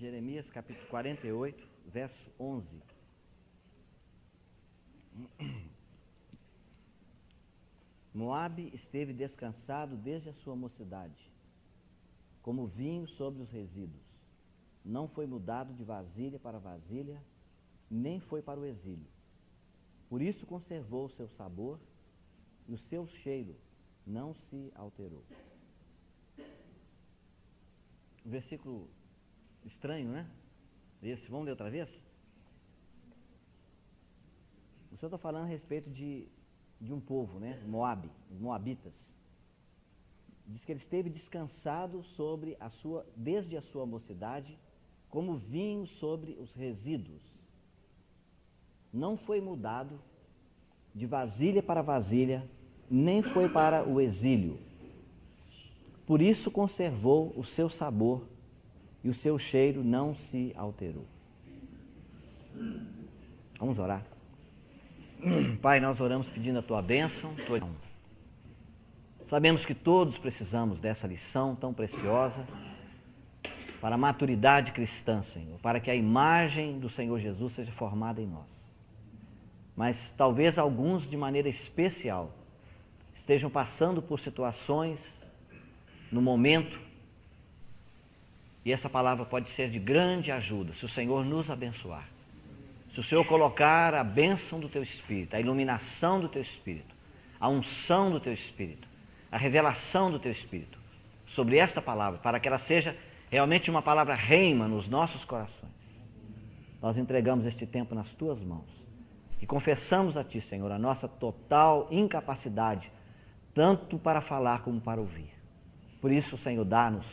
Jeremias capítulo 48, verso 11. Moabe esteve descansado desde a sua mocidade, como vinho sobre os resíduos. Não foi mudado de vasilha para vasilha, nem foi para o exílio. Por isso conservou o seu sabor e o seu cheiro não se alterou. Versículo estranho, né? Esse, vamos ler outra vez? O Senhor está falando a respeito de um povo, né? Moabe, os moabitas. Diz que ele esteve descansado desde a sua mocidade, como vinho sobre os resíduos. Não foi mudado de vasilha para vasilha, nem foi para o exílio. Por isso conservou o seu sabor e o seu cheiro não se alterou. Vamos orar. Pai, nós oramos pedindo a tua bênção. Sabemos que todos precisamos dessa lição tão preciosa para a maturidade cristã, Senhor, para que a imagem do Senhor Jesus seja formada em nós. Mas talvez alguns, de maneira especial, estejam passando por situações no momento, e essa palavra pode ser de grande ajuda, se o Senhor nos abençoar. Se o Senhor colocar a bênção do teu Espírito, a iluminação do teu Espírito, a unção do teu Espírito, a revelação do teu Espírito sobre esta palavra, para que ela seja realmente uma palavra reima nos nossos corações. Nós entregamos este tempo nas tuas mãos e confessamos a ti, Senhor, a nossa total incapacidade, tanto para falar como para ouvir. Por isso, Senhor, dá-nos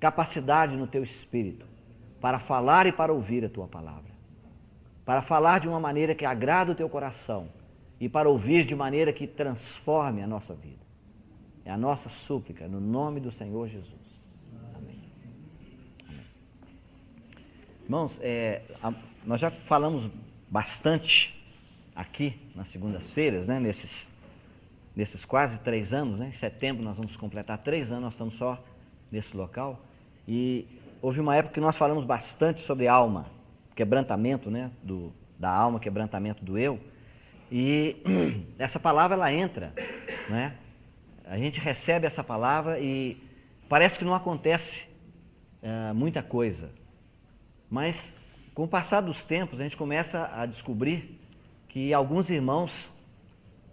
capacidade no teu Espírito para falar e para ouvir a tua palavra, para falar de uma maneira que agrada o teu coração e para ouvir de maneira que transforme a nossa vida. É a nossa súplica no nome do Senhor Jesus. Amém. Amém. Irmãos, nós já falamos bastante aqui nas segundas-feiras, né, nesses quase 3 anos, né? Em setembro nós vamos completar 3 anos, nós estamos só nesse local. E houve uma época que nós falamos bastante sobre alma, quebrantamento, né, da alma, quebrantamento do eu. E essa palavra, ela entra, né? A gente recebe essa palavra e parece que não acontece muita coisa. Mas com o passar dos tempos, a gente começa a descobrir que alguns irmãos,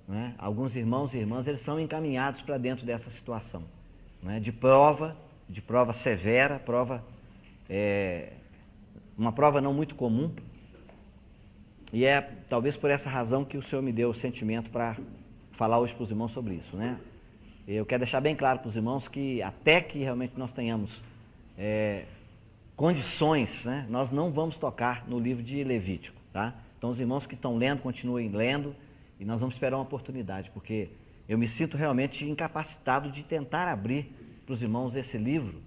né, alguns irmãos e irmãs, eles são encaminhados para dentro dessa situação, né, de prova severa, uma prova não muito comum. E é talvez por essa razão que o Senhor me deu o sentimento para falar hoje para os irmãos sobre isso, né? Eu quero deixar bem claro para os irmãos que até que realmente nós tenhamos condições, né, nós não vamos tocar no livro de Levítico, tá? Então os irmãos que estão lendo, continuem lendo, e nós vamos esperar uma oportunidade, porque eu me sinto realmente incapacitado de tentar abrir para os irmãos esse livro,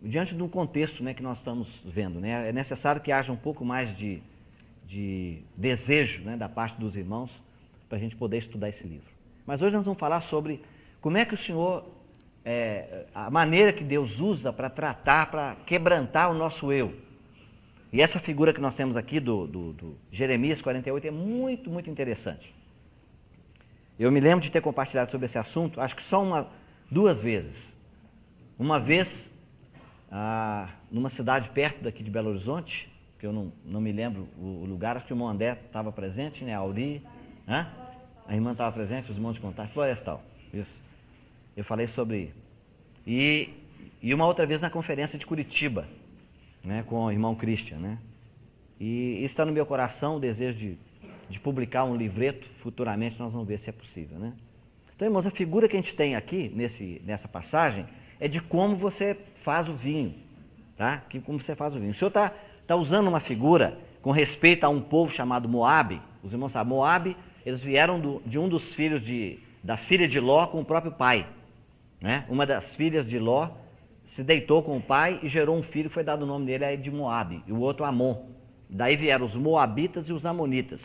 diante do contexto, né, que nós estamos vendo, né? É necessário que haja um pouco mais de desejo, né, da parte dos irmãos para a gente poder estudar esse livro. Mas hoje nós vamos falar sobre como é que o Senhor, a maneira que Deus usa para tratar, para quebrantar o nosso eu. E essa figura que nós temos aqui do Jeremias 48 é muito, muito interessante. Eu me lembro de ter compartilhado sobre esse assunto, acho que só 2 vezes. Uma vez, numa cidade perto daqui de Belo Horizonte, que eu não me lembro o lugar, acho que o irmão André estava presente, né? A Auri, né? A irmã estava presente, os irmãos de contato, Florestal, isso. Eu falei sobre... E uma outra vez na conferência de Curitiba, né, com o irmão Christian, né? E isso está no meu coração, o desejo de publicar um livreto, futuramente nós vamos ver se é possível, né? Então, irmãos, a figura que a gente tem aqui, nessa passagem, é de como você faz o vinho, tá? Como você faz o vinho. O Senhor está usando uma figura com respeito a um povo chamado Moabe. Os irmãos sabem, Moabe, eles vieram de um dos filhos da filha de Ló com o próprio pai, né? Uma das filhas de Ló se deitou com o pai e gerou um filho, foi dado o nome dele aí de Moabe, e o outro Amon. Daí vieram os Moabitas e os Amonitas.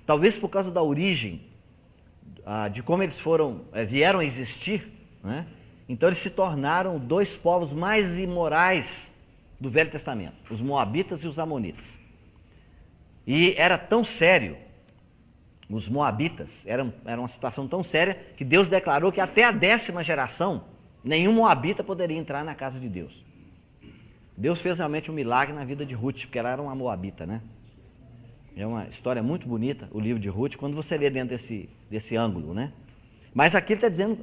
Talvez por causa da origem, de como eles vieram a existir, né? Então eles se tornaram 2 povos mais imorais do Velho Testamento, os moabitas e os amonitas. E era tão sério, os moabitas, era uma situação tão séria, que Deus declarou que até a 10ª geração, nenhum moabita poderia entrar na casa de Deus. Deus fez realmente um milagre na vida de Ruth, porque ela era uma moabita, né? É uma história muito bonita, o livro de Ruth, quando você lê dentro desse ângulo, né? Mas aqui ele está dizendo,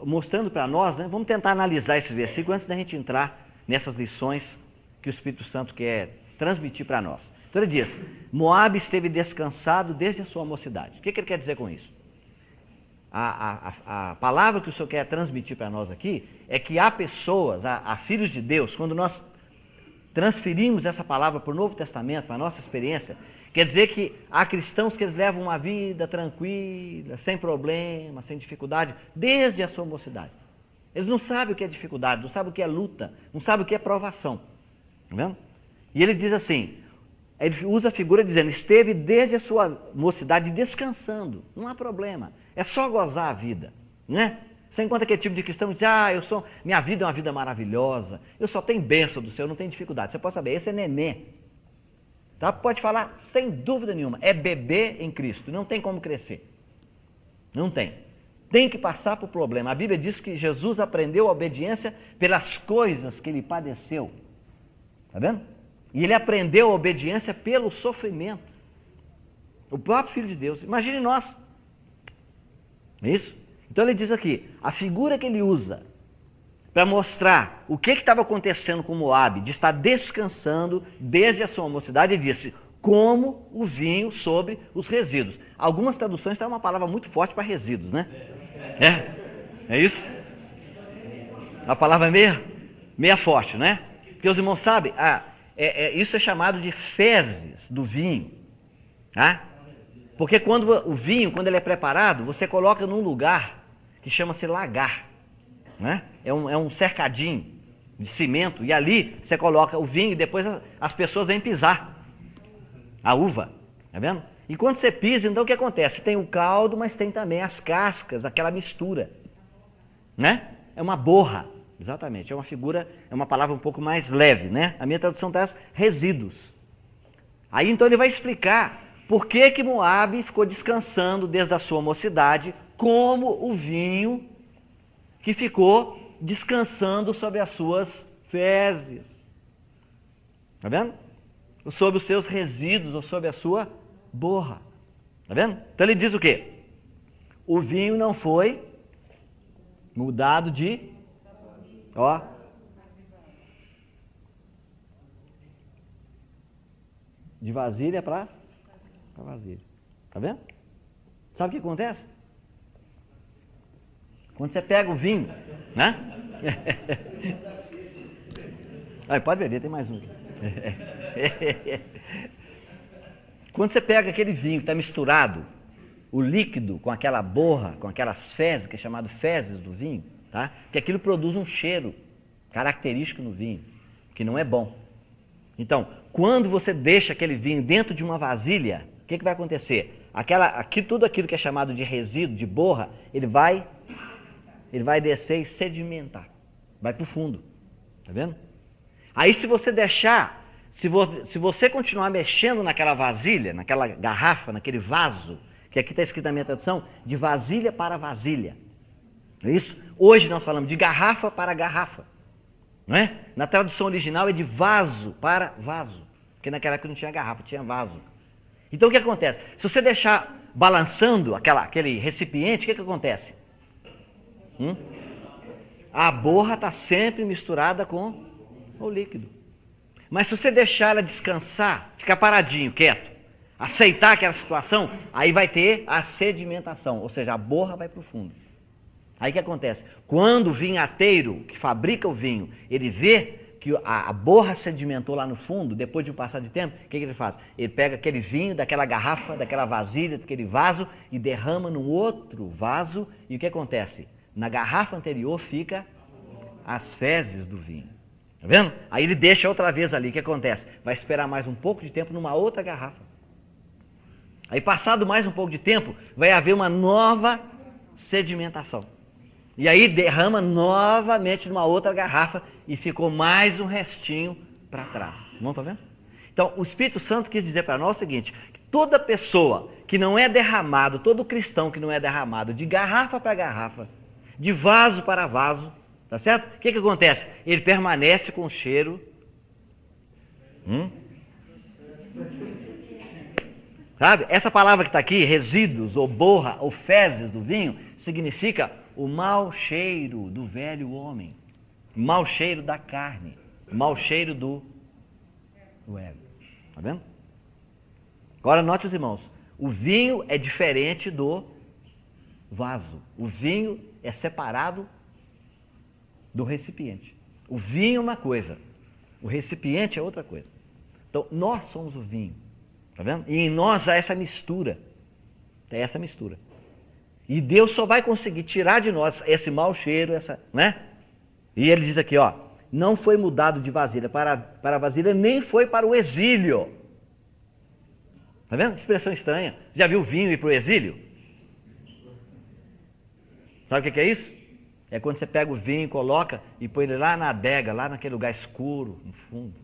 mostrando para nós, né? Vamos tentar analisar esse versículo antes da gente entrar nessas lições que o Espírito Santo quer transmitir para nós. Então ele diz, Moabe esteve descansado desde a sua mocidade. O que ele quer dizer com isso? A palavra que o Senhor quer transmitir para nós aqui é que há pessoas, há filhos de Deus, quando nós transferimos essa palavra para o Novo Testamento, para a nossa experiência, quer dizer que há cristãos que eles levam uma vida tranquila, sem problema, sem dificuldade, desde a sua mocidade. Eles não sabem o que é dificuldade, não sabem o que é luta, não sabem o que é provação. Tá vendo? E ele diz assim, ele usa a figura dizendo, esteve desde a sua mocidade descansando, não há problema, é só gozar a vida, né? Você encontra aquele tipo de cristão que diz, minha vida é uma vida maravilhosa, eu só tenho bênção do Senhor, não tenho dificuldade. Você pode saber, esse é neném. Tá? Pode falar sem dúvida nenhuma, é bebê em Cristo, não tem como crescer. Não tem. Tem que passar por problema. A Bíblia diz que Jesus aprendeu a obediência pelas coisas que ele padeceu. Está vendo? E ele aprendeu a obediência pelo sofrimento. O próprio Filho de Deus. Imagine nós. É isso? Então ele diz aqui, a figura que ele usa para mostrar o que estava acontecendo com Moabe, de estar descansando desde a sua mocidade, ele disse, como o vinho sobre os resíduos. Algumas traduções têm uma palavra muito forte para resíduos, né? É isso? A palavra é meia forte, né? Porque os irmãos sabem, isso é chamado de fezes do vinho, tá? Porque quando o vinho, quando ele é preparado, você coloca num lugar que chama-se lagar, né? É um cercadinho de cimento, e ali você coloca o vinho e depois as pessoas vêm pisar a uva, tá vendo? E quando você pisa, então o que acontece? Tem o caldo, mas tem também as cascas, aquela mistura, né? É uma borra, exatamente, é uma figura, é uma palavra um pouco mais leve, né? A minha tradução traz resíduos. Aí então ele vai explicar por que Moabe ficou descansando desde a sua mocidade, como o vinho que ficou descansando sobre as suas fezes. Está vendo? Ou sobre os seus resíduos, ou sobre a sua borra. Está vendo? Então ele diz o quê? O vinho não foi mudado de vasilha para vasilha. Está vendo? Sabe o que acontece? Quando você pega o vinho, né? Pode beber, tem mais um. Quando você pega aquele vinho que está misturado, o líquido com aquela borra, com aquelas fezes, que é chamado fezes do vinho, tá? Que aquilo produz um cheiro característico no vinho, que não é bom. Então, quando você deixa aquele vinho dentro de uma vasilha, o que vai acontecer? Tudo aquilo que é chamado de resíduo, de borra, ele vai descer e sedimentar, vai para o fundo, tá vendo? Aí se você deixar, se você continuar mexendo naquela vasilha, naquela garrafa, naquele vaso, que aqui está escrito na minha tradução, de vasilha para vasilha, não é isso? Hoje nós falamos de garrafa para garrafa, não é? Na tradução original é de vaso para vaso, porque naquela época não tinha garrafa, tinha vaso. Então o que acontece? Se você deixar balançando aquele recipiente, o que acontece? A borra está sempre misturada com o líquido. Mas se você deixar ela descansar, ficar paradinho, quieto, aceitar aquela situação, aí vai ter a sedimentação, ou seja, a borra vai para o fundo. Aí o que acontece? Quando o vinhateiro que fabrica o vinho, ele vê que a borra sedimentou lá no fundo, depois de um passar de tempo, o que ele faz? Ele pega aquele vinho, daquela garrafa, daquela vasilha, daquele vaso e derrama num outro vaso, e o que acontece? Na garrafa anterior fica as fezes do vinho. Tá vendo? Aí ele deixa outra vez ali. O que acontece? Vai esperar mais um pouco de tempo numa outra garrafa. Aí passado mais um pouco de tempo, vai haver uma nova sedimentação. E aí derrama novamente numa outra garrafa e ficou mais um restinho para trás. Não está vendo? Então, o Espírito Santo quis dizer para nós o seguinte, que toda pessoa que não é derramado, todo cristão que não é derramado de garrafa para garrafa, de vaso para vaso, tá certo? O que acontece? Ele permanece com o cheiro. Sabe? Essa palavra que está aqui, resíduos, ou borra, ou fezes do vinho, significa o mau cheiro do velho homem, o mau cheiro da carne, o mau cheiro do ego. Está vendo? Agora note os irmãos, o vinho é diferente do vaso. O vinho é separado do recipiente. O vinho é uma coisa, o recipiente é outra coisa. Então, nós somos o vinho. Está vendo? E em nós há essa mistura. Tem essa mistura. E Deus só vai conseguir tirar de nós esse mau cheiro, né? E ele diz aqui, ó, não foi mudado de vasilha para vasilha, nem foi para o exílio. Está vendo? Expressão estranha. Já viu vinho ir para o exílio? Sabe o que é isso? É quando você pega o vinho, coloca e põe ele lá na adega, lá naquele lugar escuro, no fundo.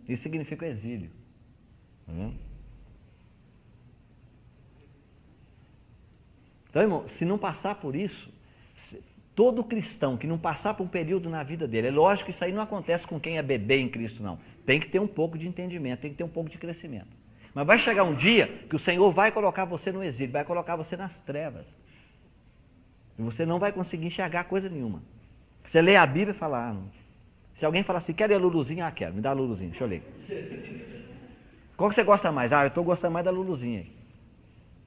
Isso significa o exílio. Tá vendo? Então, irmão, se não passar por isso, todo cristão que não passar por um período na vida dele, é lógico que isso aí não acontece com quem é bebê em Cristo, não. Tem que ter um pouco de entendimento, tem que ter um pouco de crescimento. Mas vai chegar um dia que o Senhor vai colocar você no exílio, vai colocar você nas trevas. E você não vai conseguir enxergar coisa nenhuma. Você lê a Bíblia e fala, não. Se alguém falar assim, quer ler a Luluzinha? Ah, quero, me dá a Luluzinha, deixa eu ler. Qual que você gosta mais? Ah, eu estou gostando mais da Luluzinha.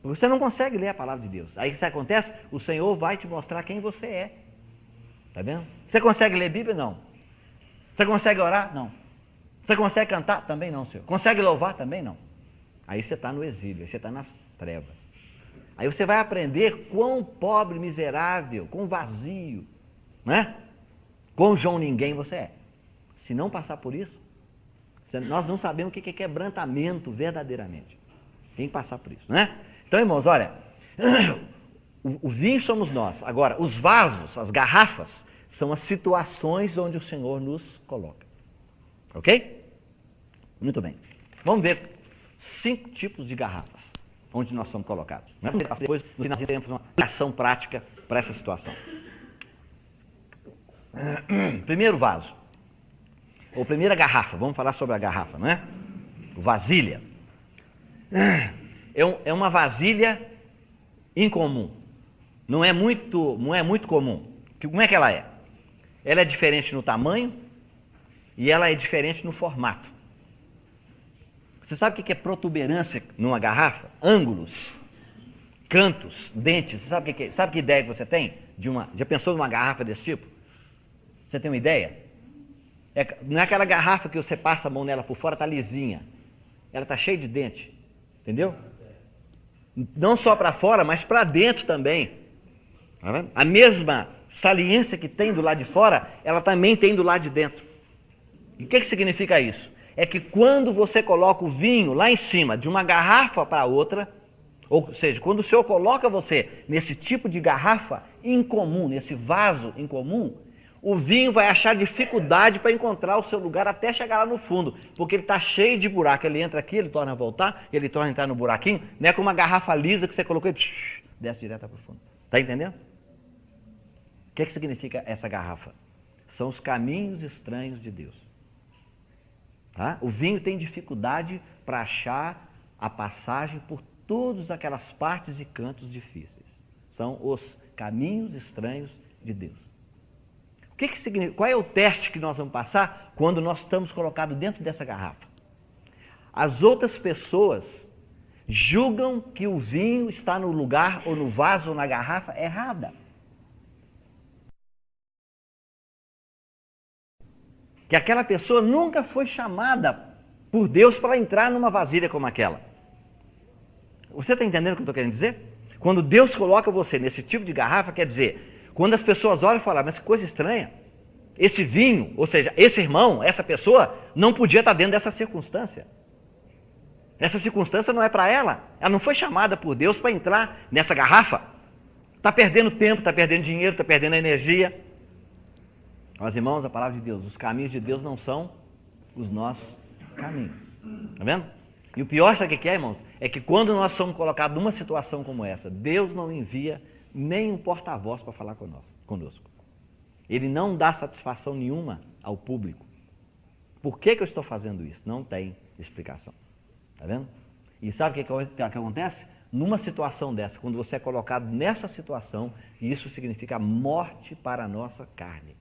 Você não consegue ler a palavra de Deus. Aí o que acontece? O Senhor vai te mostrar quem você é. Está vendo? Você consegue ler Bíblia? Não. Você consegue orar? Não. Você consegue cantar? Também não, Senhor. Consegue louvar? Também não. Aí você está no exílio, aí você está nas trevas. Aí você vai aprender quão pobre, miserável, quão vazio, né? Quão João ninguém você é. Se não passar por isso, nós não sabemos o que é quebrantamento verdadeiramente. Tem que passar por isso, né? Então, irmãos, olha, o vinho somos nós. Agora, os vasos, as garrafas, são as situações onde o Senhor nos coloca. Ok? Muito bem. Vamos ver 5 tipos de garrafas onde nós somos colocados. Né? Depois, no final, temos uma ação prática para essa situação. Primeiro vaso, ou primeira garrafa, vamos falar sobre a garrafa, não é? Vasilha. É uma vasilha incomum. Não é muito comum. Como é que ela é? Ela é diferente no tamanho e ela é diferente no formato. Você sabe o que é protuberância numa garrafa? Ângulos, cantos, dentes. Você sabe o que é? Sabe que ideia que você tem? Já pensou numa garrafa desse tipo? Você tem uma ideia? Não é aquela garrafa que você passa a mão nela por fora, está lisinha. Ela está cheia de dente. Entendeu? Não só para fora, mas para dentro também. Tá vendo? A mesma saliência que tem do lado de fora, ela também tem do lado de dentro. E o que significa isso? É que quando você coloca o vinho lá em cima de uma garrafa para outra, ou seja, quando o Senhor coloca você nesse tipo de garrafa incomum, nesse vaso incomum, o vinho vai achar dificuldade para encontrar o seu lugar até chegar lá no fundo, porque ele está cheio de buraco. Ele entra aqui, ele torna a voltar, ele torna a entrar no buraquinho, não é como uma garrafa lisa que você colocou e desce direto para o fundo. Está entendendo? O que significa essa garrafa? São os caminhos estranhos de Deus. Tá? O vinho tem dificuldade para achar a passagem por todas aquelas partes e cantos difíceis. São os caminhos estranhos de Deus. O que significa? Qual é o teste que nós vamos passar quando nós estamos colocados dentro dessa garrafa? As outras pessoas julgam que o vinho está no lugar, ou no vaso, ou na garrafa errada. Que aquela pessoa nunca foi chamada por Deus para entrar numa vasilha como aquela. Você está entendendo o que eu estou querendo dizer? Quando Deus coloca você nesse tipo de garrafa, quer dizer, quando as pessoas olham e falam, mas que coisa estranha, esse vinho, ou seja, esse irmão, essa pessoa, não podia estar dentro dessa circunstância. Essa circunstância não é para ela. Ela não foi chamada por Deus para entrar nessa garrafa. Está perdendo tempo, está perdendo dinheiro, está perdendo energia. Mas, irmãos, a palavra de Deus, os caminhos de Deus não são os nossos caminhos. Está vendo? E o pior, sabe o que é, irmãos? É que quando nós somos colocados numa situação como essa, Deus não envia nem um porta-voz para falar conosco. Ele não dá satisfação nenhuma ao público. Por que eu estou fazendo isso? Não tem explicação. Está vendo? E sabe o que acontece? Numa situação dessa, quando você é colocado nessa situação, isso significa morte para a nossa carne.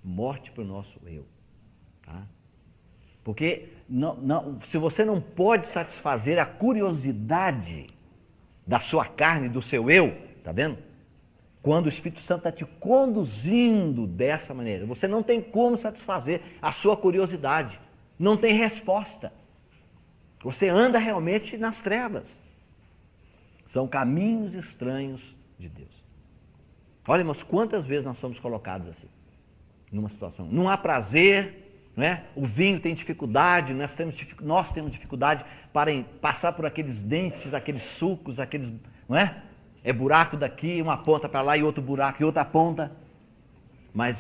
Morte para o nosso eu. Tá? Porque se você não pode satisfazer a curiosidade da sua carne, do seu eu, tá vendo? Quando o Espírito Santo está te conduzindo dessa maneira, você não tem como satisfazer a sua curiosidade. Não tem resposta. Você anda realmente nas trevas. São caminhos estranhos de Deus. Olha, irmãos, quantas vezes nós somos colocados assim, numa situação. Não há prazer, né? O vinho tem dificuldade, nós temos dificuldade para passar por aqueles dentes, aqueles sucos, aqueles, não é? É buraco daqui, uma ponta para lá e outro buraco e outra ponta. Mas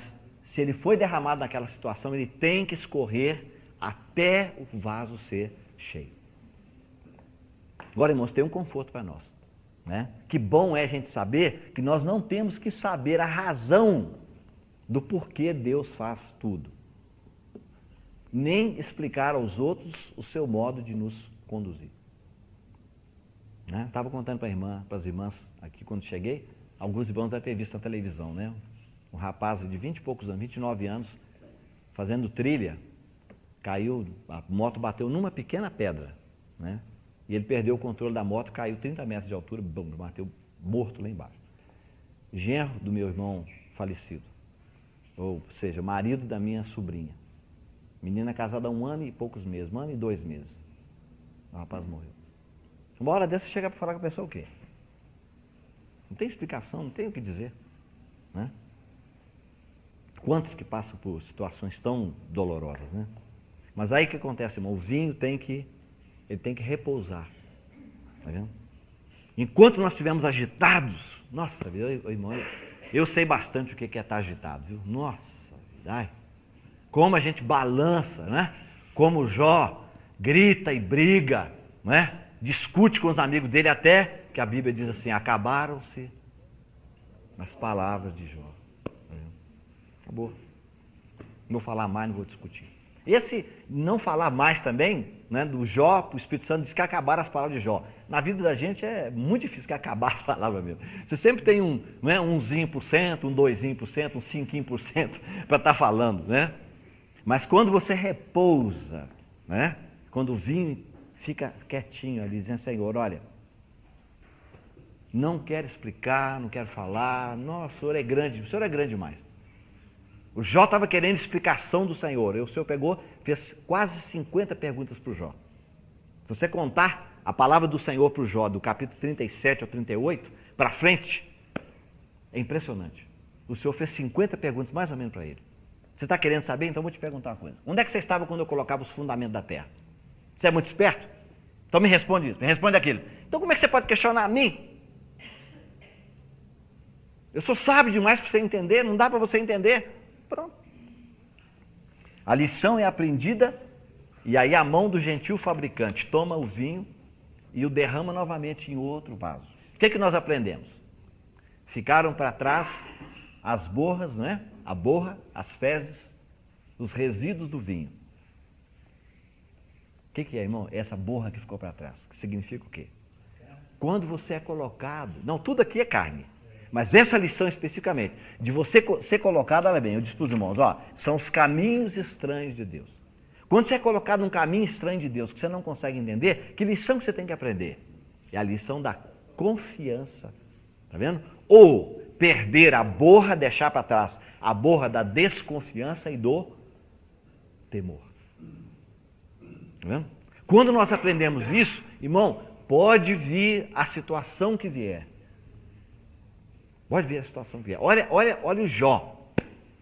se ele foi derramado naquela situação, ele tem que escorrer até o vaso ser cheio. Agora, irmãos, tem um conforto para nós, né? Que bom é a gente saber que nós não temos que saber a razão do porquê Deus faz tudo. Nem explicar aos outros o seu modo de nos conduzir. Né? Estava contando para as irmãs aqui quando cheguei, alguns irmãos devem ter visto na televisão, né? Um rapaz de 20 e poucos anos, 29 anos, fazendo trilha, caiu, a moto bateu numa pequena pedra, né? E ele perdeu o controle da moto, caiu 30 metros de altura, bateu morto lá embaixo. Genro do meu irmão falecido, ou seja, marido da minha sobrinha. Menina casada há 1 ano e poucos meses, 1 ano e 2 meses. O rapaz morreu. Uma hora dessa chega para falar com a pessoa o quê? Não tem explicação, não tem o que dizer. Né? Quantos que passam por situações tão dolorosas, né? Mas aí o que acontece, irmão? O vinho tem que repousar. Tá vendo? Enquanto nós estivermos agitados, nossa, irmão, eu sei bastante o que é estar agitado, viu? Nossa, ai, como a gente balança, né? Como Jó grita e briga, né? Discute com os amigos dele até que a Bíblia diz assim, acabaram-se as palavras de Jó. Acabou. Não vou falar mais, não vou discutir. Esse não falar mais também, né, do Jó, o Espírito Santo diz que acabaram as palavras de Jó. Na vida da gente é muito difícil que acabar as palavras mesmo. Você sempre tem um 1%, um 2%, um 5% para estar falando, né? Mas quando você repousa, né, quando o vinho fica quietinho ali, dizendo, Senhor, olha, não quero explicar, não quero falar, nossa, o Senhor é grande demais. O Jó estava querendo explicação do Senhor, e o Senhor fez quase 50 perguntas para o Jó. Se você contar a palavra do Senhor para o Jó, do capítulo 37 ao 38, para frente, é impressionante. O Senhor fez 50 perguntas mais ou menos para ele. Você está querendo saber? Então eu vou te perguntar uma coisa. Onde é que você estava quando eu colocava os fundamentos da terra? Você é muito esperto? Então me responde isso, me responde aquilo. Então como é que você pode questionar a mim? Eu sou sábio demais para você entender, não dá para você entender. Pronto. A lição é aprendida e aí a mão do gentil fabricante toma o vinho e o derrama novamente em outro vaso. O que nós aprendemos? Ficaram para trás as borras, né? A borra, as fezes, os resíduos do vinho. O que é, irmão? Essa borra que ficou para trás. Que significa o quê? Quando você é colocado... Não, tudo aqui é carne. Mas essa lição especificamente, de você ser colocado, olha bem, eu disse para os irmãos, ó, são os caminhos estranhos de Deus. Quando você é colocado num caminho estranho de Deus, que você não consegue entender, que lição que você tem que aprender? É a lição da confiança. Tá vendo? Ou perder a borra, deixar para trás a borra da desconfiança e do temor. Tá vendo? Quando nós aprendemos isso, irmão, pode vir a situação que vier. Pode ver a situação que é. Olha o Jó.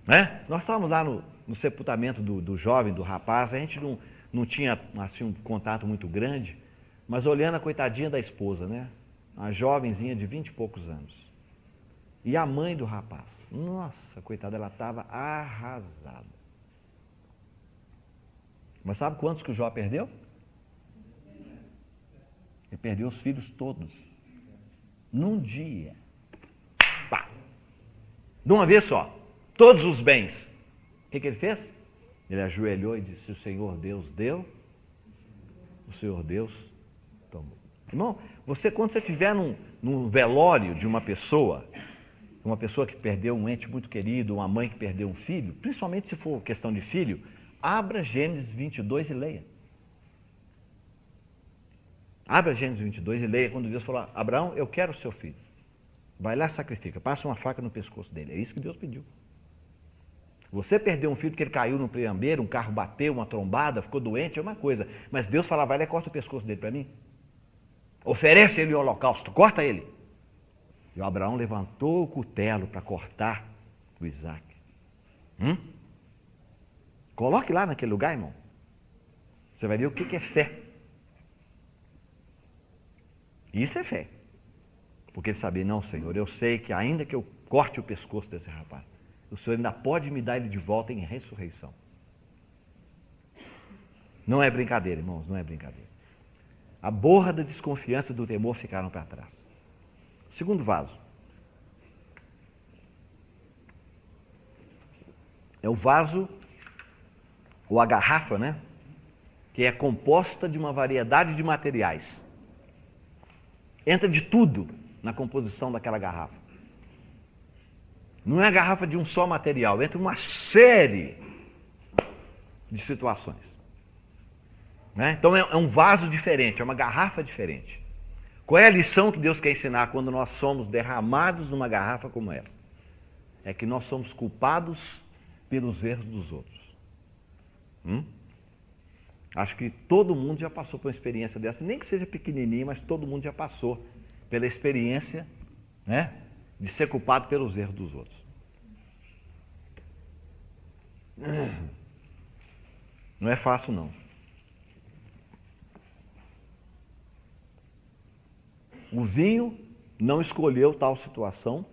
Né? Nós estávamos lá no sepultamento do jovem, do rapaz, a gente não tinha assim, um contato muito grande, mas olhando a coitadinha da esposa, né? A jovenzinha de 20 e poucos anos. E a mãe do rapaz. Nossa, coitada, ela estava arrasada. Mas sabe quantos que o Jó perdeu? Ele perdeu os filhos todos. Num dia. Pá. De uma vez só. Todos os bens. O que ele fez? Ele ajoelhou e disse: o Senhor Deus deu, o Senhor Deus tomou. Irmão, quando você estiver num velório de uma pessoa que perdeu um ente muito querido, uma mãe que perdeu um filho, principalmente se for questão de filho, abra Gênesis 22 e leia. Abra Gênesis 22 e leia quando Deus falou: Abraão, eu quero o seu filho. Vai lá e sacrifica, passa uma faca no pescoço dele. É isso que Deus pediu. Você perdeu um filho porque ele caiu no preambeiro, um carro bateu, uma trombada, ficou doente, é uma coisa. Mas Deus fala: vai lá e corta o pescoço dele para mim. Oferece ele o holocausto, corta ele. E o Abraão levantou o cutelo para cortar o Isaac. Coloque lá naquele lugar, irmão. Você vai ver o que é fé. Isso é fé. Porque ele sabia: não, Senhor, eu sei que ainda que eu corte o pescoço desse rapaz, o Senhor ainda pode me dar ele de volta em ressurreição. Não é brincadeira, irmãos, não é brincadeira. A borra da desconfiança e do temor ficaram para trás. Segundo vaso. É o vaso, ou a garrafa, né? Que é composta de uma variedade de materiais. Entra de tudo na composição daquela garrafa. Não é a garrafa de um só material, entra uma série de situações. Né? Então é um vaso diferente, é uma garrafa diferente. Qual é a lição que Deus quer ensinar quando nós somos derramados numa garrafa como essa? É que nós somos culpados pelos erros dos outros. Acho que todo mundo já passou por uma experiência dessa, nem que seja pequenininha, mas todo mundo já passou pela experiência, né, de ser culpado pelos erros dos outros. Não é fácil, não. O vinho não escolheu tal situação.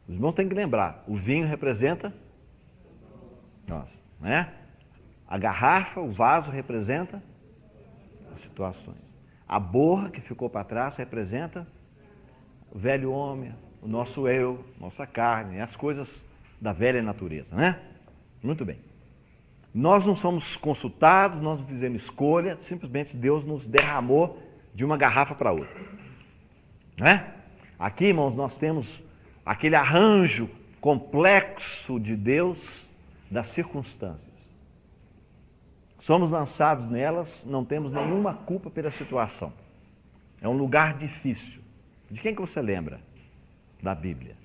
Os irmãos têm que lembrar: o vinho representa nós, né? A garrafa, o vaso representa as situações. A borra que ficou para trás representa o velho homem, o nosso eu, nossa carne, as coisas da velha natureza, né? Muito bem. Nós não somos consultados, nós não fizemos escolha, simplesmente Deus nos derramou de uma garrafa para outra. Né? Aqui, irmãos, nós temos aquele arranjo complexo de Deus das circunstâncias. Somos lançados nelas, não temos nenhuma culpa pela situação. É um lugar difícil. De quem que você lembra da Bíblia?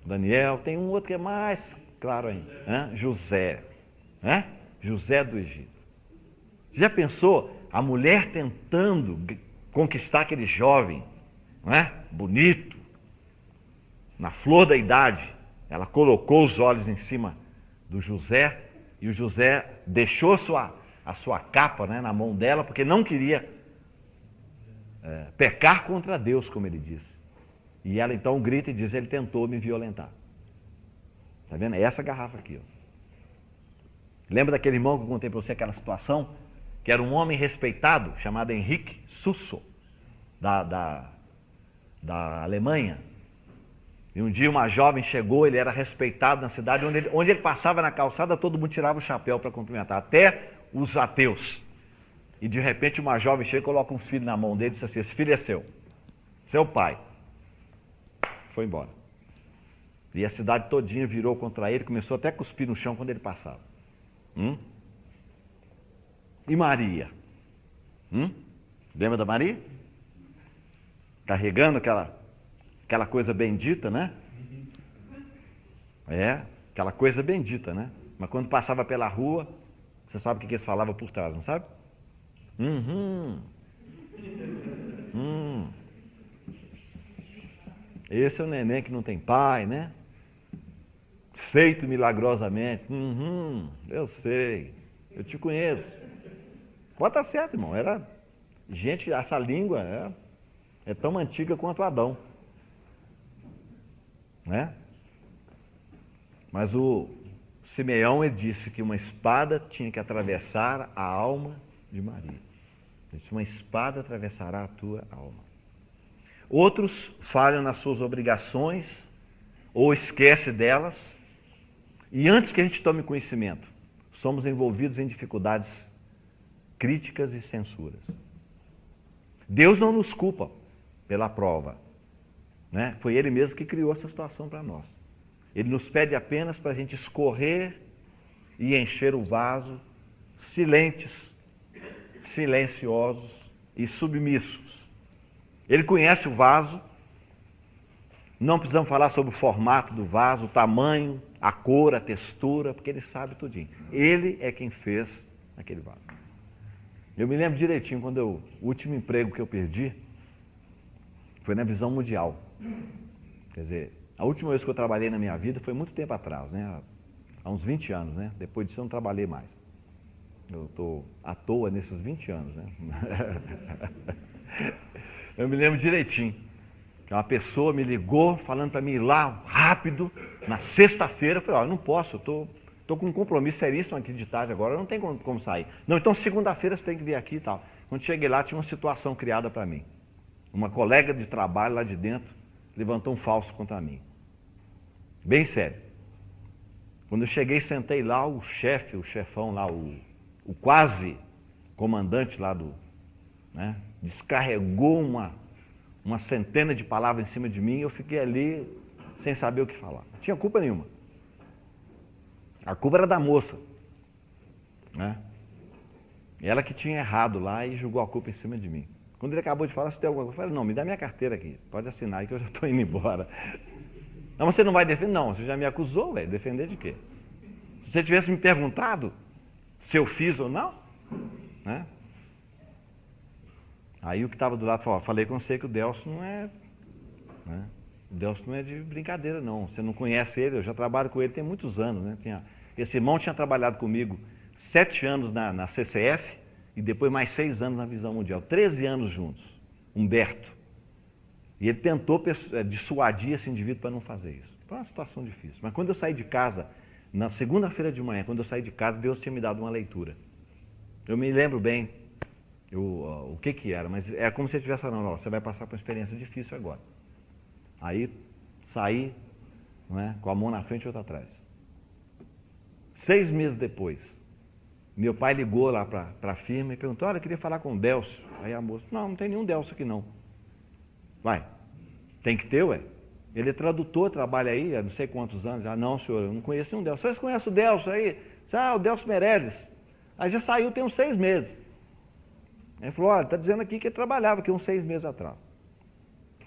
Daniel, tem um outro que é mais claro ainda. José. José do Egito. Você já pensou a mulher tentando conquistar aquele jovem, bonito, na flor da idade? Ela colocou os olhos em cima do José, e o José deixou a sua capa, na mão dela, porque não queria pecar contra Deus, como ele disse. E ela então grita e diz: ele tentou me violentar. Está vendo? É essa garrafa aqui. Lembra daquele irmão que eu contei para você aquela situação? Que era um homem respeitado, chamado Henrique Susso, da Alemanha. E um dia uma jovem chegou, ele era respeitado na cidade, onde ele passava na calçada, todo mundo tirava o chapéu para cumprimentar, até os ateus. E de repente uma jovem chega e coloca um filho na mão dele e diz assim: esse filho é seu pai. Foi embora. E a cidade todinha virou contra ele, começou até a cuspir no chão quando ele passava. E Maria? Lembra da Maria? Carregando aquela coisa bendita, né? Aquela coisa bendita, né? Mas quando passava pela rua, você sabe o que eles falavam por trás, não sabe? Esse é o neném que não tem pai, né? Feito milagrosamente. Eu sei, eu te conheço. Pode estar certo, irmão. Gente, essa língua é tão antiga quanto Adão, né? Mas o Simeão ele disse que uma espada tinha que atravessar a alma de Maria. Ele disse, uma espada atravessará a tua alma. Outros falham nas suas obrigações ou esquecem delas. E antes que a gente tome conhecimento, somos envolvidos em dificuldades críticas e censuras. Deus não nos culpa pela prova, né? Foi Ele mesmo que criou essa situação para nós. Ele nos pede apenas para a gente escorrer e encher o vaso, silentes, silenciosos e submissos. Ele conhece o vaso, não precisamos falar sobre o formato do vaso, o tamanho, a cor, a textura, porque Ele sabe tudinho. Ele é quem fez aquele vaso. Eu me lembro direitinho, o último emprego que eu perdi foi na Visão Mundial. Quer dizer, a última vez que eu trabalhei na minha vida foi muito tempo atrás, né? Há uns 20 anos, né? Depois disso eu não trabalhei mais. Eu estou à toa nesses 20 anos, né? Eu me lembro direitinho que uma pessoa me ligou falando para mim ir lá rápido, na sexta-feira. Eu falei, ó, eu não posso, eu estou com um compromisso seríssimo aqui de tarde agora, eu não tenho como sair. Não, então segunda-feira você tem que vir aqui e tal. Quando cheguei lá, tinha uma situação criada para mim. Uma colega de trabalho lá de dentro levantou um falso contra mim. Bem sério. Quando eu cheguei, sentei lá, o chefão lá, o quase comandante lá né, descarregou uma centena de palavras em cima de mim e eu fiquei ali sem saber o que falar. Não tinha culpa nenhuma. A culpa era da moça, né? Ela que tinha errado lá e jogou a culpa em cima de mim. Quando ele acabou de falar, você tem alguma coisa? Eu falei, não, me dá minha carteira aqui, pode assinar aí que eu já estou indo embora. Não, você não vai defender? Não, você já me acusou, velho, defender de quê? Se você tivesse me perguntado se eu fiz ou não, né? Aí o que estava do lado falou, falei com você que o Delcio não é, né? O Delcio não é de brincadeira não, você não conhece ele, eu já trabalho com ele tem muitos anos, né? Esse irmão tinha trabalhado comigo 7 anos na CCF e depois mais 6 anos na Visão Mundial, 13 anos juntos, Humberto. E ele tentou dissuadir esse indivíduo para não fazer isso. Foi uma situação difícil. Mas quando eu saí de casa, na segunda-feira de manhã, quando eu saí de casa, Deus tinha me dado uma leitura. Eu me lembro bem o que era, mas é como se ele estivesse falando, ó, você vai passar por uma experiência difícil agora. Aí saí, não é, com a mão na frente e outra atrás. 6 meses depois, meu pai ligou lá para a firma e perguntou, olha, eu queria falar com o Delcio. Aí a moça, não tem nenhum Delcio aqui não. Vai, tem que ter, ué. Ele é tradutor, trabalha aí há não sei quantos anos. Ah, não, senhor, eu não conheço nenhum Delcio. Vocês conhecem o Delcio aí? Ah, o Delcio Meirelles. Aí já saiu tem uns 6 meses. Aí ele falou, olha, está dizendo aqui que ele trabalhava aqui uns 6 meses atrás.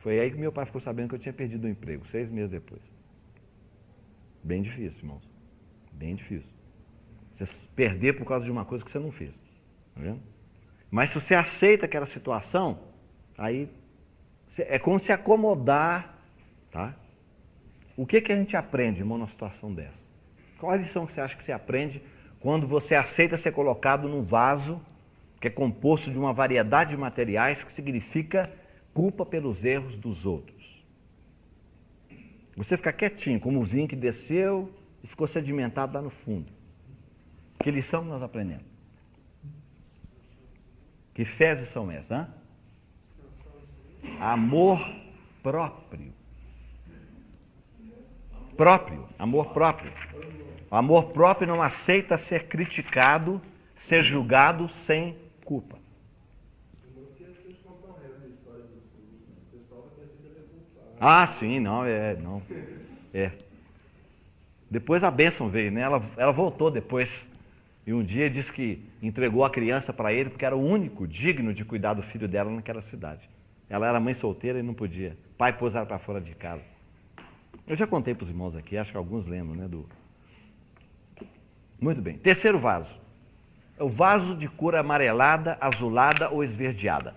Foi aí que meu pai ficou sabendo que eu tinha perdido o emprego, 6 meses depois. Bem difícil, irmãos. Bem difícil. Você perder por causa de uma coisa que você não fez. Tá vendo? Mas se você aceita aquela situação, aí é como se acomodar, tá? O que a gente aprende, irmão, numa situação dessa? Qual a lição que você acha que você aprende quando você aceita ser colocado num vaso que é composto de uma variedade de materiais que significa culpa pelos erros dos outros? Você fica quietinho, como o vinho que desceu e ficou sedimentado lá no fundo. Que lição nós aprendemos? Que fezes são essas, hein? Amor próprio. Amor próprio. O amor próprio não aceita ser criticado, ser julgado sem culpa. Ah, sim, não. Depois a bênção veio, né? Ela voltou depois. E um dia disse que entregou a criança para ele porque era o único digno de cuidar do filho dela naquela cidade. Ela era mãe solteira e não podia. O pai pôs ela para fora de casa. Eu já contei para os irmãos aqui, acho que alguns lembram, né? Muito bem. Terceiro vaso. É o vaso de cor amarelada, azulada ou esverdeada.